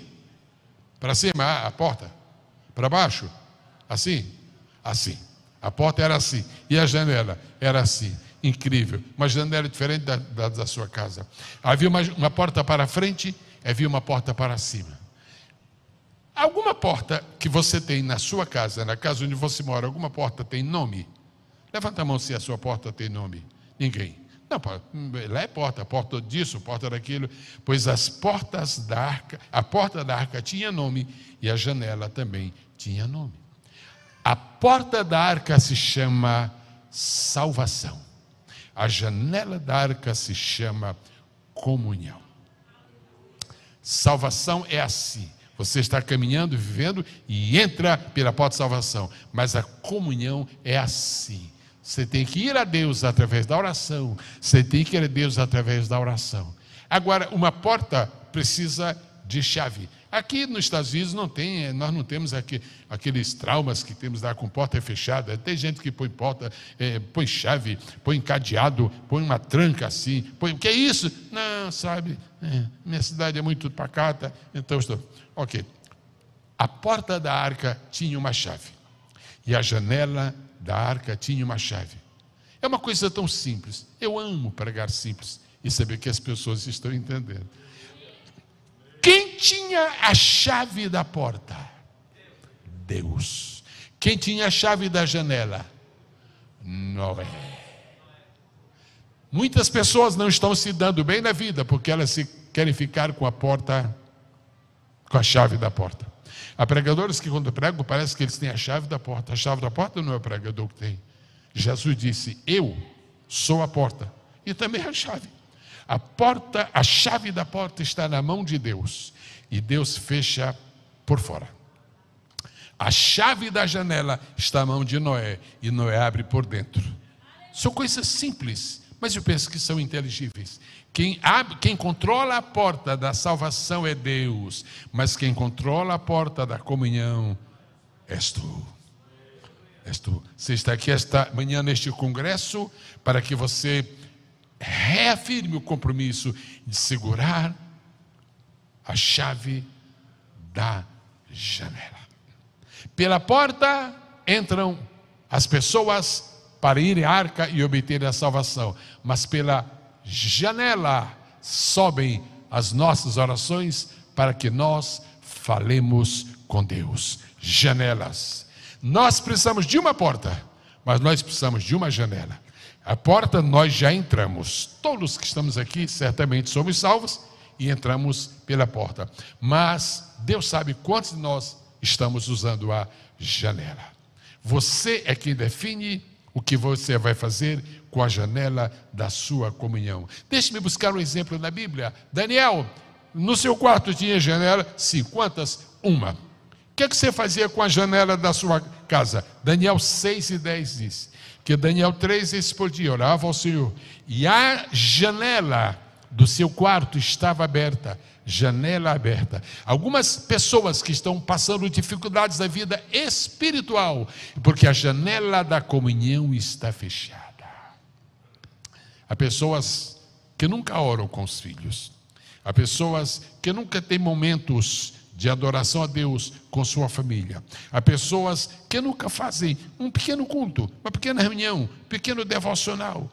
Para cima, a porta? Para baixo? Assim? Assim. A porta era assim. E a janela era assim. Incrível. Uma janela diferente da sua casa. Havia uma porta para frente, havia uma porta para cima. Alguma porta que você tem na sua casa, na casa onde você mora, alguma porta tem nome? Levanta a mão se a sua porta tem nome. Ninguém. Não, lá é porta disso, porta daquilo. Pois as portas da arca, a porta da arca tinha nome e a janela também tinha nome. A porta da arca se chama salvação. A janela da arca se chama comunhão. Salvação é assim. Você está caminhando, vivendo e entra pela porta de salvação. Mas a comunhão é assim. Você tem que ir a Deus através da oração. Você tem que ir a Deus através da oração. Agora, uma porta precisa de chave. Aqui nos Estados Unidos nós não temos aqueles traumas que temos lá com porta fechada. Tem gente que põe porta, põe chave, põe cadeado, põe uma tranca assim. O que é isso? Não, sabe, minha cidade é muito pacata, então estou... Ok. A porta da arca tinha uma chave. E a janela da arca tinha uma chave. É uma coisa tão simples. Eu amo pregar simples e saber que as pessoas estão entendendo. Quem tinha a chave da porta? Deus. Quem tinha a chave da janela? Noé. Muitas pessoas não estão se dando bem na vida porque elas querem ficar com a porta, com a chave da porta. Há pregadores que quando pregam parece que eles têm a chave da porta. A chave da porta não é o pregador que tem. Jesus disse: eu sou a porta e também a chave. A porta, a chave da porta está na mão de Deus e Deus fecha por fora. A chave da janela está na mão de Noé e Noé abre por dentro. São coisas simples, mas eu penso que são inteligíveis. Quem controla a porta da salvação é Deus, mas quem controla a porta da comunhão és tu. És tu. Você está aqui esta manhã neste congresso para que você reafirme o compromisso de segurar a chave da janela. Pela porta entram as pessoas para ir à arca e obter a salvação, mas pela janela sobem as nossas orações para que nós falemos com Deus. Janelas. Nós precisamos de uma porta, mas nós precisamos de uma janela. A porta nós já entramos. Todos que estamos aqui certamente somos salvos e entramos pela porta. Mas Deus sabe quantos de nós estamos usando a janela. Você é quem define o que você vai fazer com a janela da sua comunhão. Deixe-me buscar um exemplo na Bíblia. Daniel, no seu quarto tinha janela? Sim. Quantas? Uma. O que você fazia com a janela da sua casa? Daniel 6:10 diz que Daniel 3 vezes por dia orava ao Senhor e a janela do seu quarto estava aberta, janela aberta. Algumas pessoas que estão passando dificuldades da vida espiritual, porque a janela da comunhão está fechada. Há pessoas que nunca oram com os filhos, há pessoas que nunca têm momentos de adoração a Deus com sua família. Há pessoas que nunca fazem um pequeno culto, uma pequena reunião, um pequeno devocional,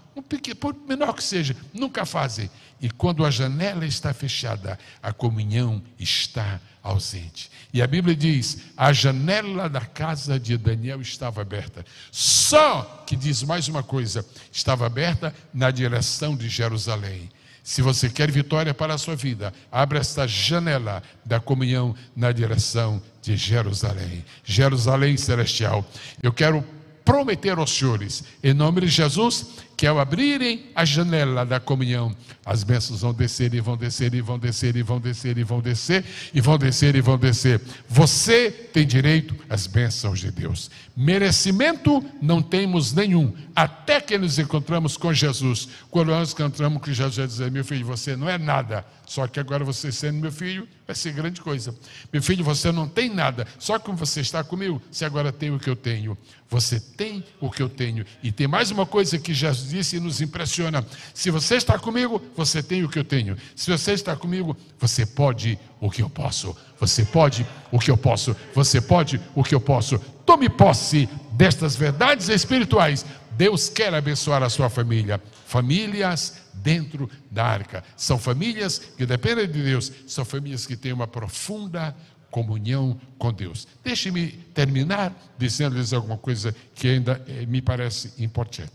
por menor que seja, nunca fazem. E quando a janela está fechada, a comunhão está ausente. E a Bíblia diz, a janela da casa de Daniel estava aberta. Só que diz mais uma coisa, estava aberta na direção de Jerusalém. Se você quer vitória para a sua vida, abra esta janela da comunhão na direção de Jerusalém. Jerusalém celestial. Eu quero prometer aos senhores, em nome de Jesus, que ao abrirem a janela da comunhão, as bênçãos vão descer e vão descer e vão descer e vão descer e vão descer e vão descer e vão descer. Você tem direito às bênçãos de Deus. Merecimento não temos nenhum, até que nos encontramos com Jesus. Quando nós encontramos com Jesus, vai dizer: meu filho, você não é nada, só que agora você sendo meu filho, vai ser grande coisa. Meu filho, você não tem nada, só que você está comigo, você agora tem o que eu tenho. Você tem o que eu tenho. E tem mais uma coisa que Jesus disse e nos impressiona: se você está comigo, você tem o que eu tenho. Se você está comigo, você pode o que eu posso. Você pode o que eu posso. Você pode o que eu posso. Tome posse destas verdades espirituais. Deus quer abençoar a sua família. Famílias dentro da arca. São famílias que dependem de Deus. São famílias que têm uma profunda comunhão com Deus. Deixe-me terminar dizendo-lhes alguma coisa que ainda me parece importante.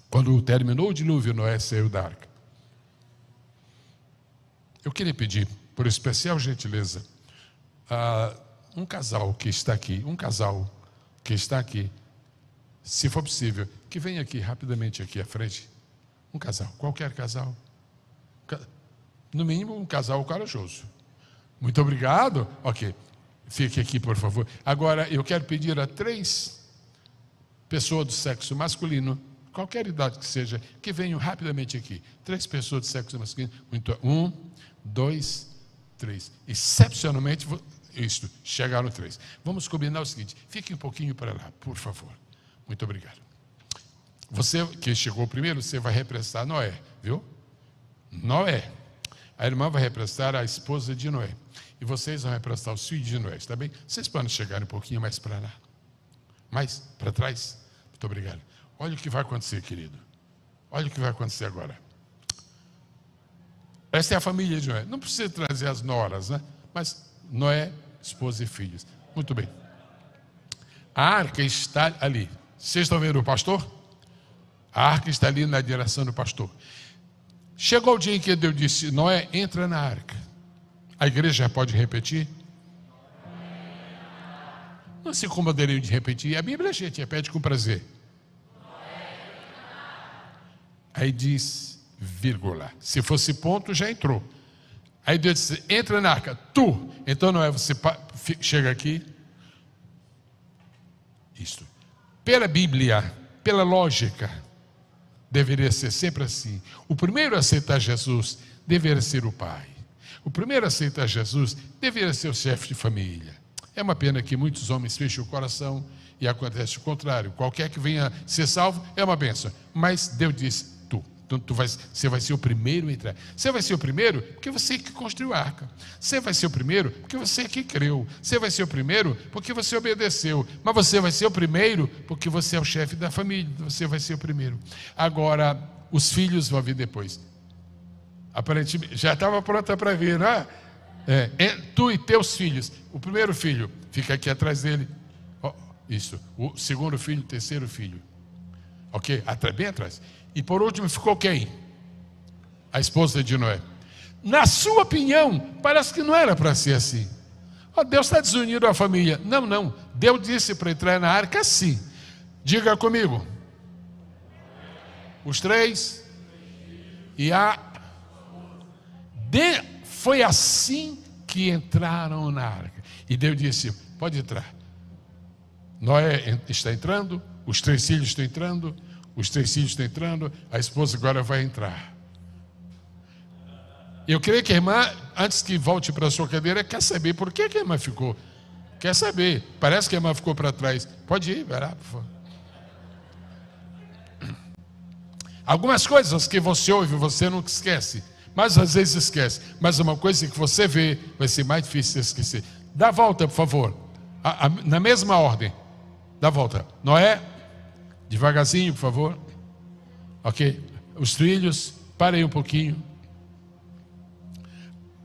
Quando terminou o dilúvio, Noé saiu da arca. Eu queria pedir, por especial gentileza, a um casal que está aqui, se for possível, que venha aqui rapidamente aqui à frente. Um casal, qualquer casal. No mínimo um casal corajoso. Muito obrigado. Ok, fique aqui, por favor. Agora, eu quero pedir a 3 pessoas do sexo masculino, qualquer idade que seja, que venham rapidamente aqui. 3 pessoas do sexo masculino. 1, 2, 3. Excepcionalmente, chegaram 3. Vamos combinar o seguinte: fique um pouquinho para lá, por favor. Muito obrigado. Você que chegou primeiro, você vai representar Noé, viu? Noé. A irmã vai representar a esposa de Noé. E vocês vão representar os filhos de Noé, está bem? Vocês podem chegar um pouquinho mais para lá. Mais para trás. Muito obrigado. Olha o que vai acontecer, querido. Olha o que vai acontecer agora. Essa é a família de Noé. Não precisa trazer as noras, né? Mas Noé, esposa e filhos. Muito bem. A arca está ali. Vocês estão vendo o pastor? A arca está ali na direção do pastor. Chegou o dia em que Deus disse: Noé, entra na arca. A igreja pode repetir? Não se incomodariam de repetir. A Bíblia, gente, repete com prazer. Aí diz vírgula. Se fosse ponto, já entrou. Aí Deus disse: entra na arca, tu. Então Noé, você chega aqui. Isto. Pela Bíblia, pela lógica, deveria ser sempre assim. O primeiro a aceitar Jesus deveria ser o pai. O primeiro a aceitar Jesus deveria ser o chefe de família. É uma pena que muitos homens fecham o coração e acontece o contrário. Qualquer que venha ser salvo é uma bênção. Mas Deus diz: você vai ser o primeiro a entrar. Você vai ser o primeiro porque você que construiu a arca. Você vai ser o primeiro porque você que creu. Você vai ser o primeiro porque você obedeceu. Mas você vai ser o primeiro porque você é o chefe da família. Você vai ser o primeiro. Agora, os filhos vão vir depois. Aparentemente, já estava pronta para vir, não é? Tu e teus filhos. O primeiro filho fica aqui atrás dele. Isso. O segundo filho, o terceiro filho. Ok? Bem atrás. E por último ficou quem? A esposa de Noé. Na sua opinião, parece que não era para ser assim. Deus está desunindo a família. Não. Deus disse para entrar na arca sim. Diga comigo. Os 3. E foi assim que entraram na arca. E Deus disse: pode entrar. Noé está entrando, os 3 filhos estão entrando. Os 3 filhos estão entrando, a esposa agora vai entrar. Eu creio que a irmã, antes que volte para a sua cadeira, quer saber por que a irmã ficou. Quer saber. Parece que a irmã ficou para trás. Pode ir, vai lá, por favor. Algumas coisas que você ouve, você não esquece. Mas às vezes esquece. Mas uma coisa que você vê, vai ser mais difícil de esquecer. Dá a volta, por favor. Na mesma ordem. Dá a volta. Noé. Devagarzinho, por favor. Ok? Os filhos, parem um pouquinho.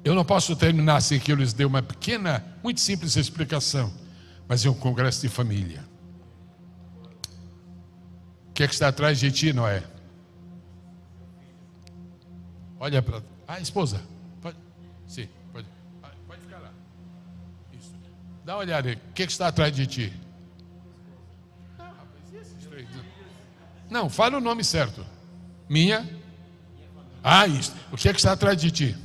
Eu não posso terminar sem que eu lhes dê uma pequena, muito simples explicação. Mas é um congresso de família. O que é que está atrás de ti, Noé? Olha para... esposa. Pode... Sim, pode. Pode ficar lá. Isso. Dá uma olhada aí. O que está atrás de ti? Não, rapaz, e esses três? Não, fala o nome certo. Minha? Isso. O que está atrás de ti?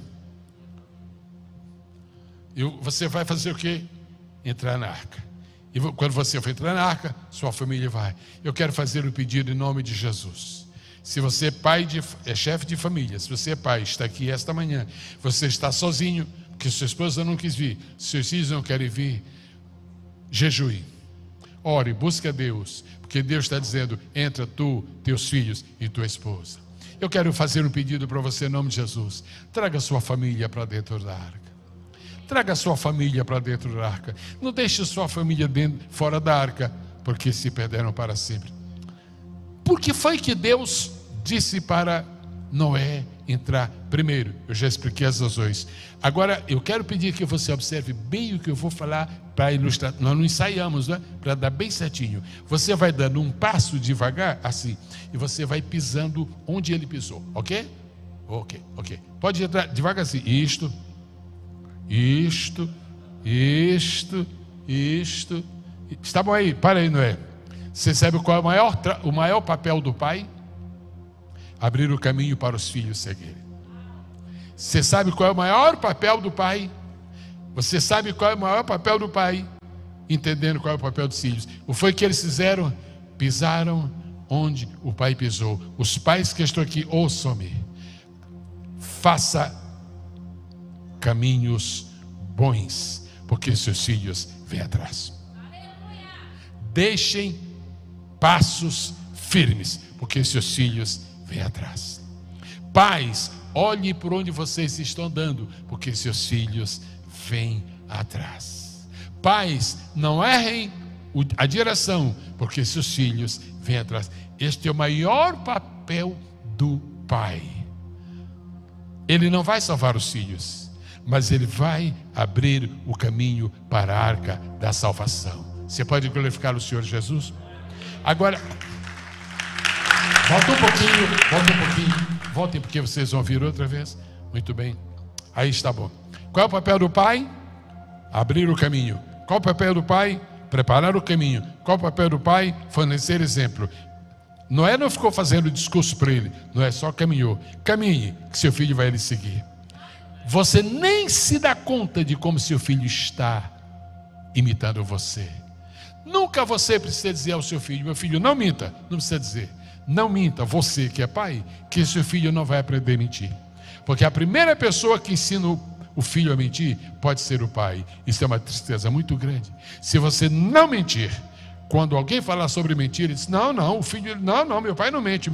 E você vai fazer o quê? Entrar na arca. E quando você for entrar na arca, sua família vai. Eu quero fazer o pedido em nome de Jesus. Se você é chefe de família, se você é pai, está aqui esta manhã, você está sozinho, porque sua esposa não quis vir, seus filhos não querem vir, jejue. Ore, busque a Deus, porque Deus está dizendo, entra tu, teus filhos e tua esposa. Eu quero fazer um pedido para você em nome de Jesus. Traga sua família para dentro da arca. Traga sua família para dentro da arca. Não deixe sua família fora da arca, porque se perderam para sempre. Por que foi que Deus disse para Noé entrar primeiro? Eu já expliquei as razões. Agora, eu quero pedir que você observe bem o que eu vou falar para ilustrar. Nós não ensaiamos, né? Para dar bem certinho. Você vai dando um passo devagar, assim, e você vai pisando onde ele pisou, ok? Ok. Pode entrar devagarzinho. Isto. Está bom aí? Para aí, Noé. Você sabe qual é o maior papel do pai? Abrir o caminho para os filhos seguirem. Você sabe qual é o maior papel do pai? Você sabe qual é o maior papel do pai? Entendendo qual é o papel dos filhos. O foi que eles fizeram? Pisaram onde o pai pisou. Os pais que estão aqui, ouçam-me. Faça caminhos bons, porque seus filhos vêm atrás. Deixem passos firmes, porque seus filhos vêm atrás. Pais, olhe por onde vocês estão andando, porque seus filhos vêm atrás. Pais, não errem a direção, porque seus filhos vêm atrás. Este é o maior papel do pai. Ele não vai salvar os filhos, mas ele vai abrir o caminho para a arca da salvação. Você pode glorificar o Senhor Jesus? Agora, volta um pouquinho. Voltem, porque vocês vão ouvir outra vez. Muito bem. Aí está bom. Qual é o papel do pai? Abrir o caminho. Qual é o papel do pai? Preparar o caminho. Qual é o papel do pai? Fornecer exemplo. Noé não ficou fazendo discurso para ele. Noé só caminhou. Caminhe, que seu filho vai lhe seguir. Você nem se dá conta de como seu filho está imitando você. Nunca você precisa dizer ao seu filho: meu filho, não minta. Não precisa dizer. Não minta, você que é pai, que seu filho não vai aprender a mentir. Porque a primeira pessoa que ensina o filho a mentir pode ser o pai. Isso é uma tristeza muito grande. Se você não mentir, quando alguém falar sobre mentira, ele diz: não, o filho, não, meu pai não mente.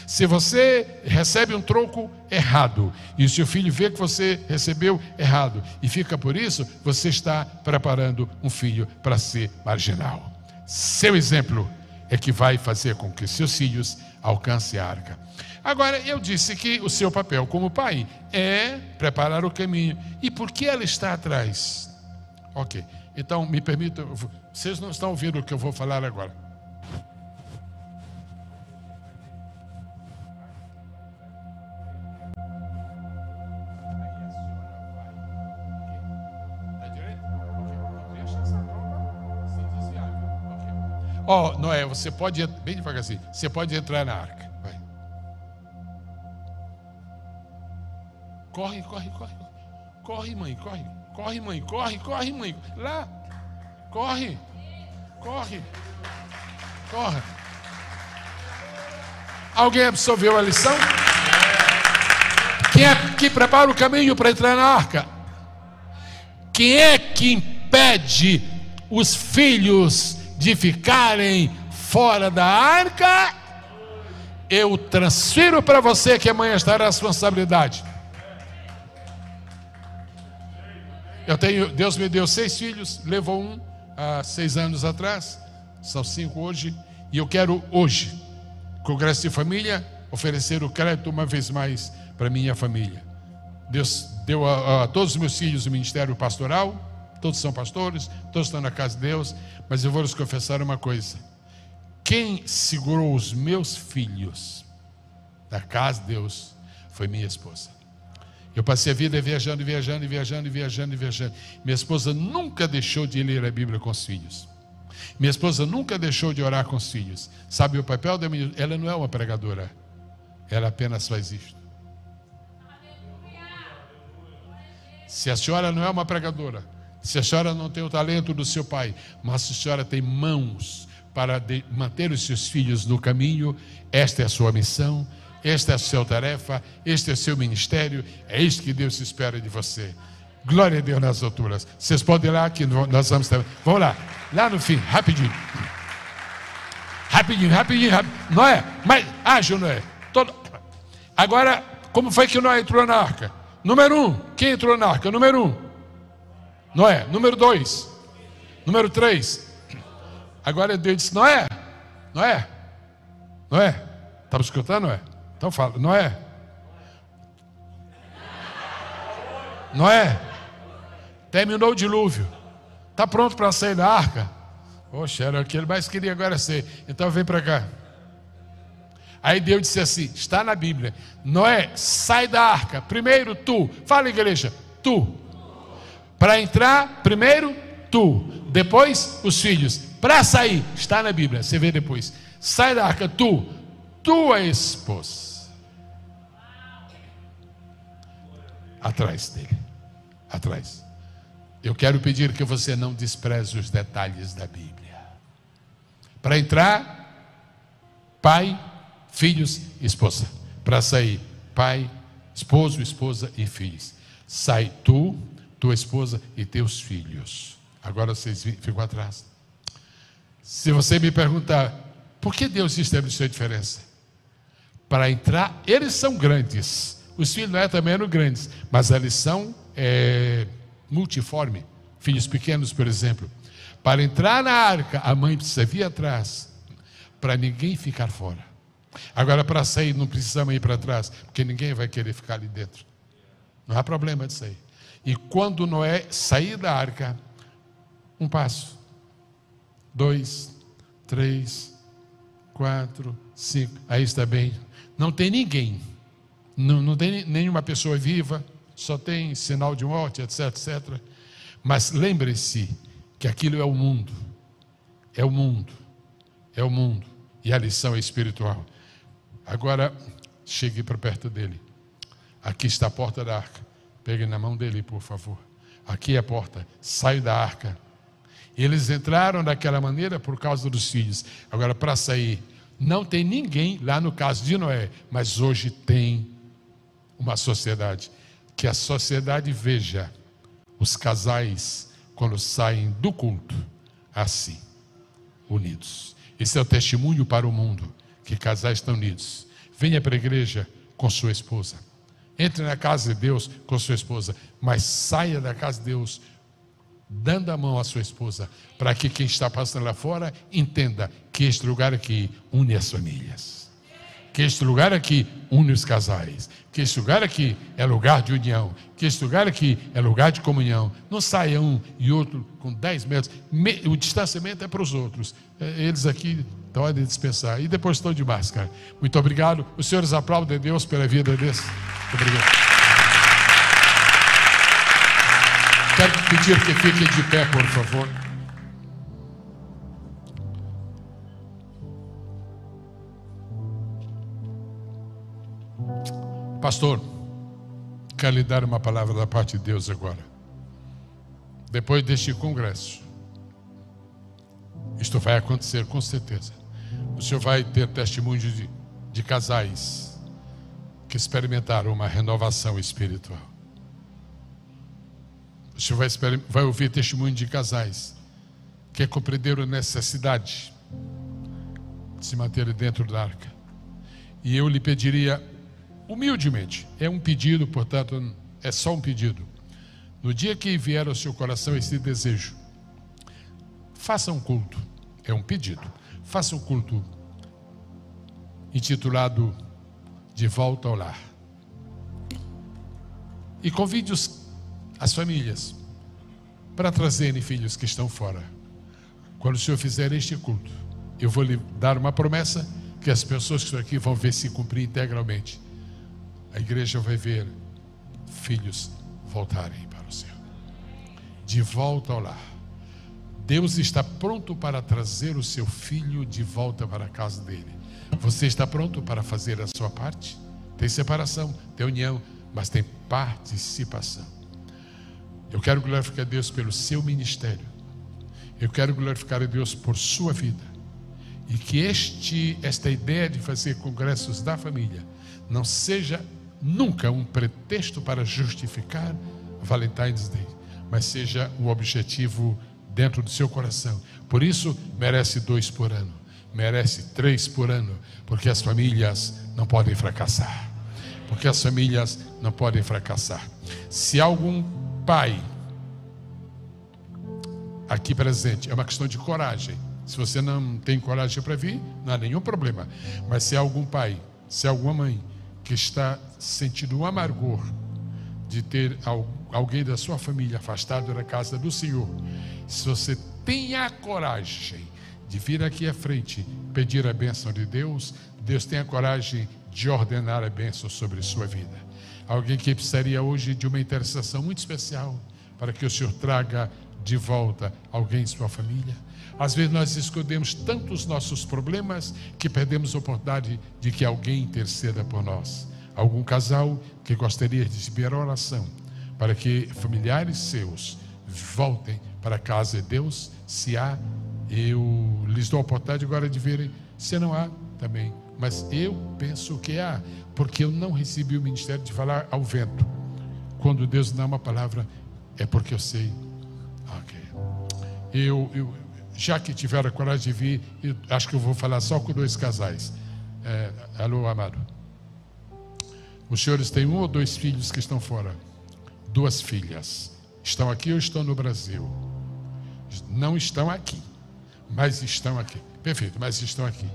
Se você recebe um troco errado, e o seu filho vê que você recebeu errado, e fica por isso, você está preparando um filho para ser marginal. Seu exemplo é que vai fazer com que seus filhos alcancem a arca. Agora, eu disse que o seu papel como pai é preparar o caminho. E por que ela está atrás? Ok, então me permitam, vocês não estão ouvindo o que eu vou falar agora. Noé, você pode, bem devagarzinho, você pode entrar na arca. Vai. Corre, mãe. Corre, mãe. Lá. Corre. Alguém absorveu a lição? Quem é que prepara o caminho para entrar na arca? Quem é que impede os filhos de ficarem fora da arca? Eu transfiro para você que amanhã estará a responsabilidade. Deus me deu 6 filhos, levou um há 6 anos atrás, são 5 hoje, e eu quero hoje, Congresso de Família, oferecer o crédito uma vez mais para minha família. Deus deu a todos os meus filhos o ministério pastoral, todos são pastores, todos estão na casa de Deus, mas eu vou lhes confessar uma coisa: quem segurou os meus filhos da casa de Deus foi minha esposa. Eu passei a vida viajando. Minha esposa nunca deixou de ler a Bíblia com os filhos. Minha esposa nunca deixou de orar com os filhos. Sabe o papel da minha... Ela não é uma pregadora. Ela apenas faz isto. Se a senhora não é uma pregadora, se a senhora não tem o talento do seu pai, mas a senhora tem mãos para manter os seus filhos no caminho, esta é a sua missão, esta é a sua tarefa, este é o seu ministério, é isto que Deus espera de você. Glória a Deus nas alturas. Vocês podem ir lá que nós vamos também. Vamos lá no fim, rapidinho. Noé, mas ágil Noé. Agora, como foi que Noé entrou na arca? Número 1, quem entrou na arca? Número 1, Noé. Número 2, número 3. Agora Deus disse: Noé, está me escutando, Noé? Então fala, Noé, terminou o dilúvio, está pronto para sair da arca? Poxa, era o que ele mais queria agora ser. Então vem para cá. Aí Deus disse assim, está na Bíblia: Noé, sai da arca, primeiro tu. Fala, igreja, tu. Para entrar, primeiro tu, depois os filhos. Para sair, está na Bíblia, você vê depois. Sai da arca, tu, tua esposa. Atrás dele, atrás. Eu quero pedir que você não despreze os detalhes da Bíblia. Para entrar, pai, filhos, esposa. Para sair, pai, esposo, esposa e filhos. Sai tu, tua esposa e teus filhos. Agora vocês ficam atrás. Se você me perguntar, por que Deus estabeleceu a diferença? Para entrar, eles são grandes. Os filhos não também eram grandes, mas a lição é multiforme. Filhos pequenos, por exemplo. Para entrar na arca, a mãe precisa vir atrás, para ninguém ficar fora. Agora, para sair, não precisamos ir para trás, porque ninguém vai querer ficar ali dentro. Não há problema de sair. E quando Noé sair da arca, 1 passo, 2, 3, 4, 5, aí está bem. Não tem ninguém. Não tem nenhuma pessoa viva, só tem sinal de morte, etc, etc. Mas lembre-se que aquilo é o mundo. É o mundo. É o mundo. E a lição é espiritual. Agora, chegue para perto dele. Aqui está a porta da arca. Pegue na mão dele, por favor. Aqui é a porta. Saia da arca. Eles entraram daquela maneira por causa dos filhos. Agora, para sair, não tem ninguém lá no caso de Noé. Mas hoje tem uma sociedade. Que a sociedade veja os casais quando saem do culto assim, unidos. Esse é o testemunho para o mundo, que casais estão unidos. Venha para a igreja com sua esposa. Entre na casa de Deus com sua esposa, mas saia da casa de Deus dando a mão à sua esposa, para que quem está passando lá fora entenda que este lugar aqui une as famílias. Que este lugar aqui une os casais. Que este lugar aqui é lugar de união. Que este lugar aqui é lugar de comunhão. Não saia um e outro com 10 metros. O distanciamento é para os outros. Eles aqui podem dispensar. E depois estão de máscara. Muito obrigado. Os senhores aplaudem a Deus pela vida desse. Muito obrigado. Quero pedir que fiquem de pé, por favor. Pastor, quero lhe dar uma palavra da parte de Deus agora. Depois deste congresso, isto vai acontecer com certeza. O senhor vai ter testemunho de casais que experimentaram uma renovação espiritual. O senhor vai ouvir testemunho de casais que compreenderam a necessidade de se manterem dentro da arca. E eu lhe pediria humildemente, é um pedido, portanto, é só um pedido. No dia que vier ao seu coração esse desejo, faça um culto, é um pedido, faça um culto intitulado De Volta ao Lar. E convide as famílias para trazerem filhos que estão fora. Quando o senhor fizer este culto, eu vou lhe dar uma promessa que as pessoas que estão aqui vão ver se cumprir integralmente. a igreja vai ver filhos voltarem para o Senhor, de volta ao lar. Deus está pronto para trazer o seu filho de volta para a casa dele. Você está pronto para fazer a sua parte? Tem separação, tem união, mas tem participação. Eu quero glorificar a Deus pelo seu ministério. Eu quero glorificar a Deus por sua vida. E que esta ideia de fazer congressos da família não seja nunca um pretexto para justificar Valentine's Day, mas seja um objetivo dentro do seu coração. Por isso, merece 2 por ano, merece 3 por ano, porque as famílias não podem fracassar. Porque as famílias não podem fracassar. Se algum pai aqui presente, é uma questão de coragem. Se você não tem coragem para vir, não há nenhum problema. Mas se há algum pai, se há alguma mãe que está sentindo um amargor de ter alguém da sua família afastado da casa do Senhor, se você tem a coragem de vir aqui à frente, pedir a bênção de Deus, Deus tem a coragem de ordenar a bênção sobre a sua vida. Alguém que precisaria hoje de uma intercessão muito especial para que o Senhor traga de volta alguém em sua família. Às vezes nós escondemos tanto os nossos problemas que perdemos a oportunidade de que alguém interceda por nós. Algum casal que gostaria de receber a oração para que familiares seus voltem para a casa de Deus. Se há, eu lhes dou a oportunidade agora de verem. Se não há, também. Mas eu penso que há, porque eu não recebi o ministério de falar ao vento. Quando Deus dá uma palavra, é porque eu sei. Ok. Já que tiveram a coragem de vir, eu acho que eu vou falar só com 2 casais. Alô, amado. Os senhores têm 1 ou 2 filhos que estão fora? 2 filhas. Estão aqui ou estão no Brasil? Não estão aqui, mas estão aqui. Perfeito, mas estão aqui.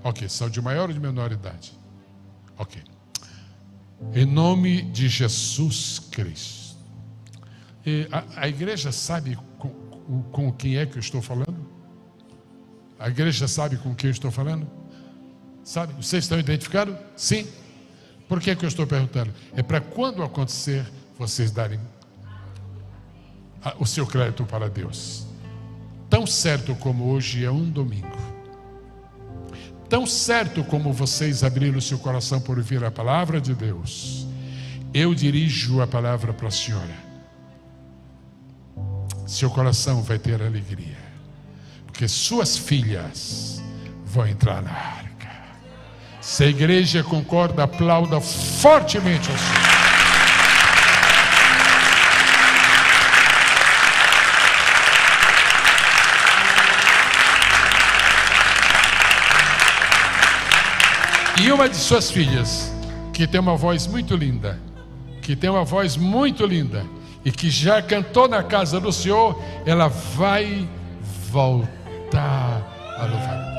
Ok, são de maior ou de menor idade? Ok. Em nome de Jesus Cristo. A igreja sabe com quem é que eu estou falando? A igreja sabe com quem eu estou falando? Sabe? Vocês estão identificados? Sim. Por que eu estou perguntando? É para quando acontecer, vocês darem o seu crédito para Deus. Tão certo como hoje é um domingo, tão certo como vocês abriram o seu coração por ouvir a palavra de Deus, eu dirijo a palavra para a senhora. Seu coração vai ter alegria, porque suas filhas vão entrar na arca. Se a igreja concorda, aplauda fortemente ao Senhor. E uma de suas filhas, que tem uma voz muito linda, e que já cantou na casa do Senhor, ela vai voltar a louvar a Deus.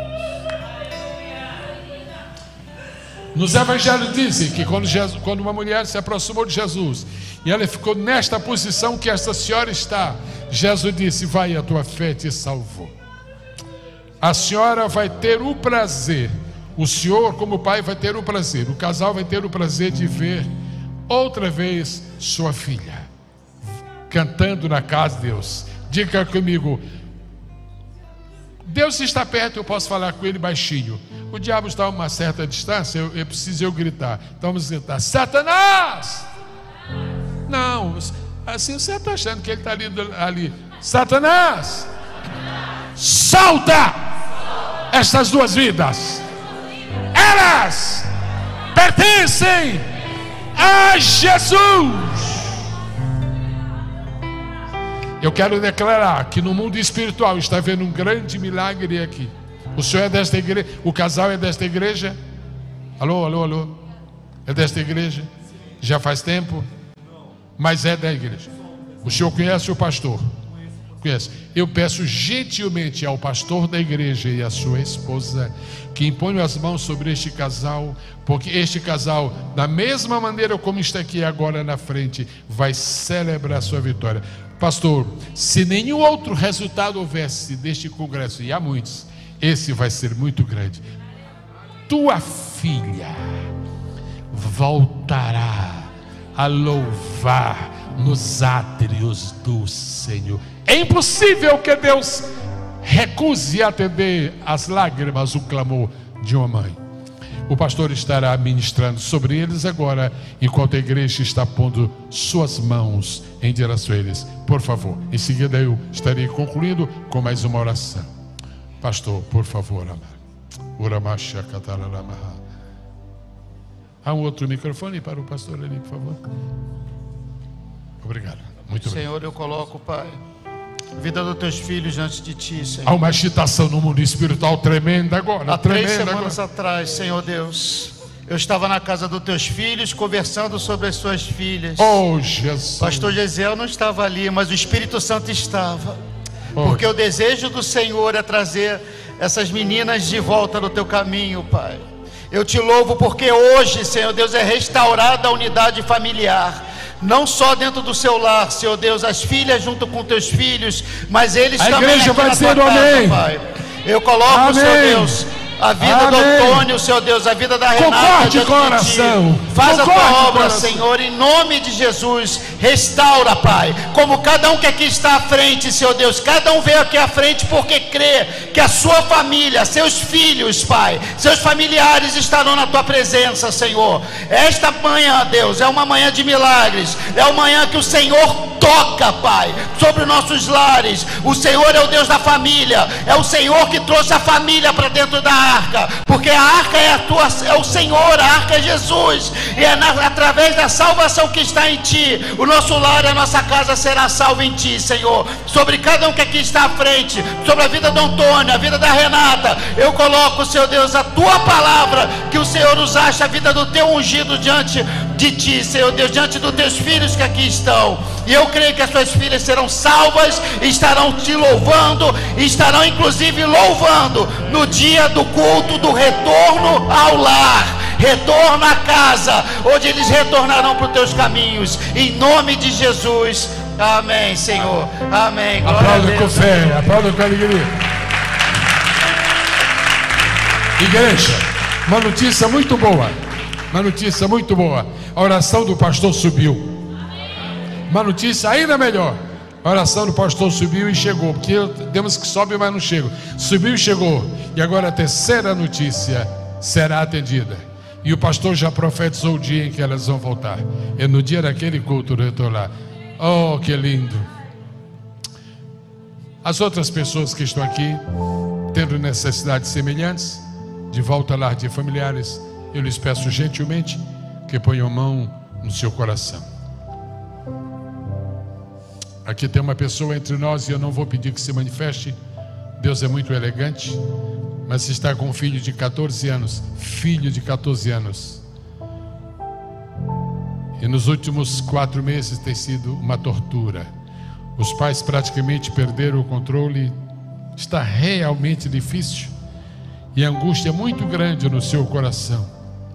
Nos evangelhos dizem que quando uma mulher se aproximou de Jesus e ela ficou nesta posição que esta senhora está, Jesus disse: vai, a tua fé te salvou. A senhora vai ter o prazer, o senhor como pai vai ter o prazer, o casal vai ter o prazer de ver outra vez sua filha cantando na casa de Deus. Diga comigo: Deus está perto, eu posso falar com ele baixinho. O diabo está a uma certa distância, eu preciso gritar. Então vamos gritar: Satanás! Não, assim você está achando que ele está ali. Satanás! Solta estas 2 vidas. Elas pertencem a Jesus. Eu quero declarar que no mundo espiritual está havendo um grande milagre aqui. O senhor é desta igreja? O casal é desta igreja? Alô, alô, alô? É desta igreja? Já faz tempo? Mas é da igreja. O senhor conhece o pastor? Conhece. Eu peço gentilmente ao pastor da igreja e à sua esposa que imponham as mãos sobre este casal, porque este casal, da mesma maneira como está aqui agora na frente, vai celebrar a sua vitória. Pastor, se nenhum outro resultado houvesse deste congresso, e há muitos, esse vai ser muito grande. Tua filha voltará a louvar nos átrios do Senhor. É impossível que Deus recuse atender às lágrimas, o clamor de uma mãe. O pastor estará ministrando sobre eles agora, enquanto a igreja está pondo suas mãos em direção a eles. Por favor, em seguida eu estarei concluindo com mais uma oração. Pastor, por favor, há um outro microfone para o pastor ali, por favor. Obrigado. Muito obrigado. Senhor, eu coloco, Pai, a vida dos teus filhos diante de ti, Senhor. Há uma agitação no mundo espiritual tremenda agora. Há 3 semanas atrás, Senhor Deus, eu estava na casa dos teus filhos conversando sobre as suas filhas. Oh, Jesus. Pastor Gesiel não estava ali, mas o Espírito Santo estava. Porque o desejo do Senhor é trazer essas meninas de volta no teu caminho, Pai. Eu te louvo porque hoje, Senhor Deus, é restaurada a unidade familiar. Não só dentro do seu lar, Senhor Deus, as filhas junto com teus filhos, mas eles a também igreja aqui vai na dizer tua amém. casa, Pai. Eu coloco, Amém. Senhor Deus, a vida do Antônio, Senhor Deus, a vida da Renata. Concorde, coração. Faz a tua obra, coração. Senhor, em nome de Jesus. Restaura, Pai. Como cada um que aqui está à frente, Senhor Deus, cada um veio aqui à frente porque crê que a sua família, seus filhos, Pai, seus familiares estarão na tua presença, Senhor. Esta manhã, Deus, é uma manhã de milagres. É uma manhã que o Senhor toca, Pai, sobre nossos lares. O Senhor é o Deus da família. É o Senhor que trouxe a família para dentro da arca, porque a arca é o Senhor, a arca é Jesus, e é através da salvação que está em ti, o nosso lar e a nossa casa será salvo em ti, Senhor. Sobre cada um que aqui está à frente, sobre a vida do Antônio, a vida da Renata, eu coloco, Senhor Deus, a tua palavra, que o Senhor usaste a vida do teu ungido diante de ti, Senhor Deus, diante dos teus filhos que aqui estão, e eu creio que as tuas filhas serão salvas, estarão te louvando, e estarão inclusive louvando no dia do culto do retorno ao lar, retorno à casa, onde eles retornarão para os teus caminhos, em nome de Jesus, amém, Senhor, amém. Aplauda com fé, aplauda com alegria. Igreja, uma notícia muito boa, uma notícia muito boa. A oração do pastor subiu. Uma notícia ainda melhor. A oração do pastor subiu e chegou, porque temos que sobe, mas não chega. Subiu e chegou. E agora a terceira notícia será atendida. E o pastor já profetizou o dia em que elas vão voltar. É no dia daquele culto do retornar. Oh, que lindo. As outras pessoas que estão aqui, tendo necessidades semelhantes, de volta ao lar de familiares, eu lhes peço gentilmente que ponham mão no seu coração. Aqui tem uma pessoa entre nós e eu não vou pedir que se manifeste. Deus é muito elegante, mas está com um filho de 14 anos. Filho de 14 anos. E nos últimos 4 meses tem sido uma tortura. Os pais praticamente perderam o controle. Está realmente difícil. E a angústia é muito grande no seu coração.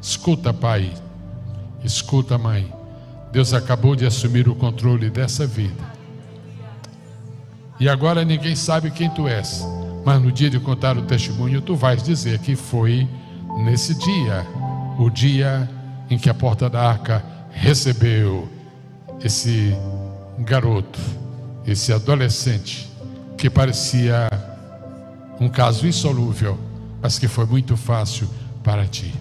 Escuta, pai. Escuta, mãe. Deus acabou de assumir o controle dessa vida. E agora ninguém sabe quem tu és, mas no dia de contar o testemunho, tu vais dizer que foi nesse dia, o dia em que a porta da arca recebeu esse garoto, esse adolescente, que parecia um caso insolúvel, mas que foi muito fácil para ti.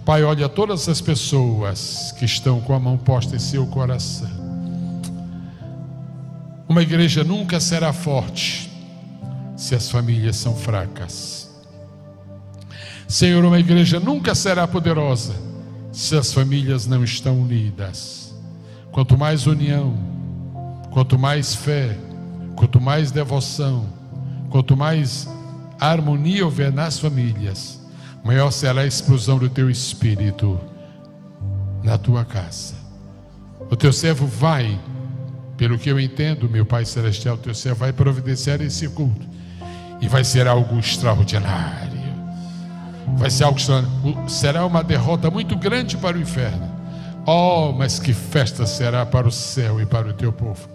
Pai, olha todas as pessoas que estão com a mão posta em seu coração. Uma igreja nunca será forte se as famílias são fracas. Senhor, uma igreja nunca será poderosa se as famílias não estão unidas. Quanto mais união, quanto mais fé, quanto mais devoção, quanto mais harmonia houver nas famílias, maior será a explosão do teu espírito na tua casa. O teu servo vai, pelo que eu entendo, meu Pai Celestial, teu servo vai providenciar esse culto. E vai ser algo extraordinário. Vai ser algo extraordinário. Será uma derrota muito grande para o inferno. Oh, mas que festa será para o céu e para o teu povo.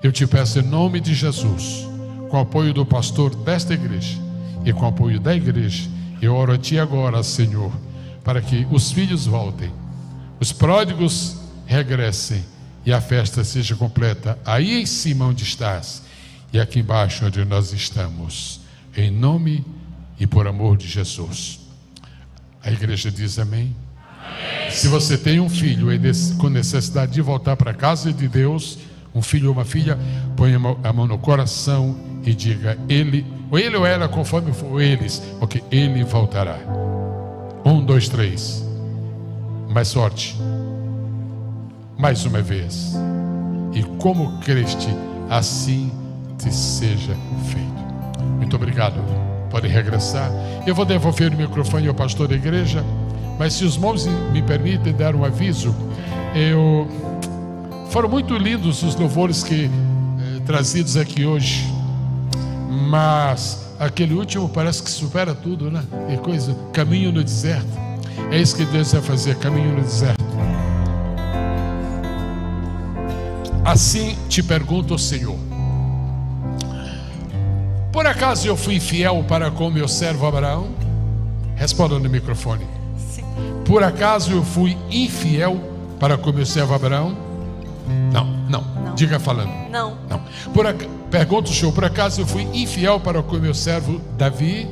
Eu te peço em nome de Jesus, com o apoio do pastor desta igreja e com o apoio da igreja, eu oro a ti agora, Senhor, para que os filhos voltem, os pródigos regressem e a festa seja completa aí em cima onde estás e aqui embaixo onde nós estamos, em nome e por amor de Jesus. A igreja diz amém. Amém. Se você tem um filho com necessidade de voltar para a casa de Deus, um filho ou uma filha, põe a mão no coração e diga: ele ou ela, conforme for eles, porque ele voltará. 1, 2, 3. Mais forte. Mais uma vez. E como creste, assim te seja feito. Muito obrigado. Pode regressar. Eu vou devolver o microfone ao pastor da igreja, mas se os irmãos me permitem dar um aviso, foram muito lindos os louvores que trazidos aqui hoje, mas aquele último parece que supera tudo, né? Que coisa, caminho no deserto. É isso que Deus vai fazer, caminho no deserto. Assim te pergunta o Senhor: por acaso eu fui fiel para com meu servo Abraão? Responda no microfone. Sim. Por acaso eu fui infiel para com meu servo Abraão? Não. Diga falando. Não. Pergunta o Senhor: por acaso eu fui infiel para com meu servo Davi?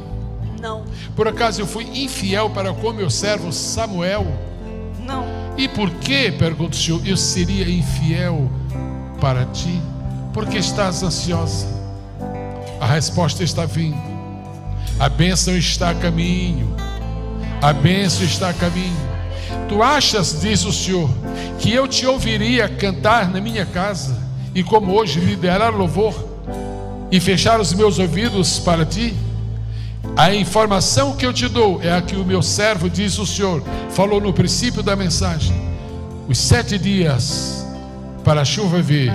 Não. Por acaso eu fui infiel para com meu servo Samuel? Não. E por que, pergunta o Senhor, eu seria infiel para ti? Porque estás ansiosa. A resposta está vindo. A bênção está a caminho. A bênção está a caminho. Tu achas, diz o Senhor, que eu te ouviria cantar na minha casa, e como hoje liderar louvor e fechar os meus ouvidos para ti? A informação que eu te dou é a que o meu servo, diz o Senhor, falou no princípio da mensagem: os 7 dias para a chuva vir,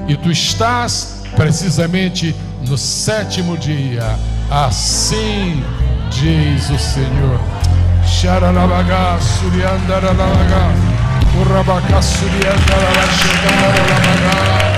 e tu estás precisamente no 7º dia. Assim diz o Senhor. Xaralabaga, suriandaralabaga, urrabaca, suriandaralabaga.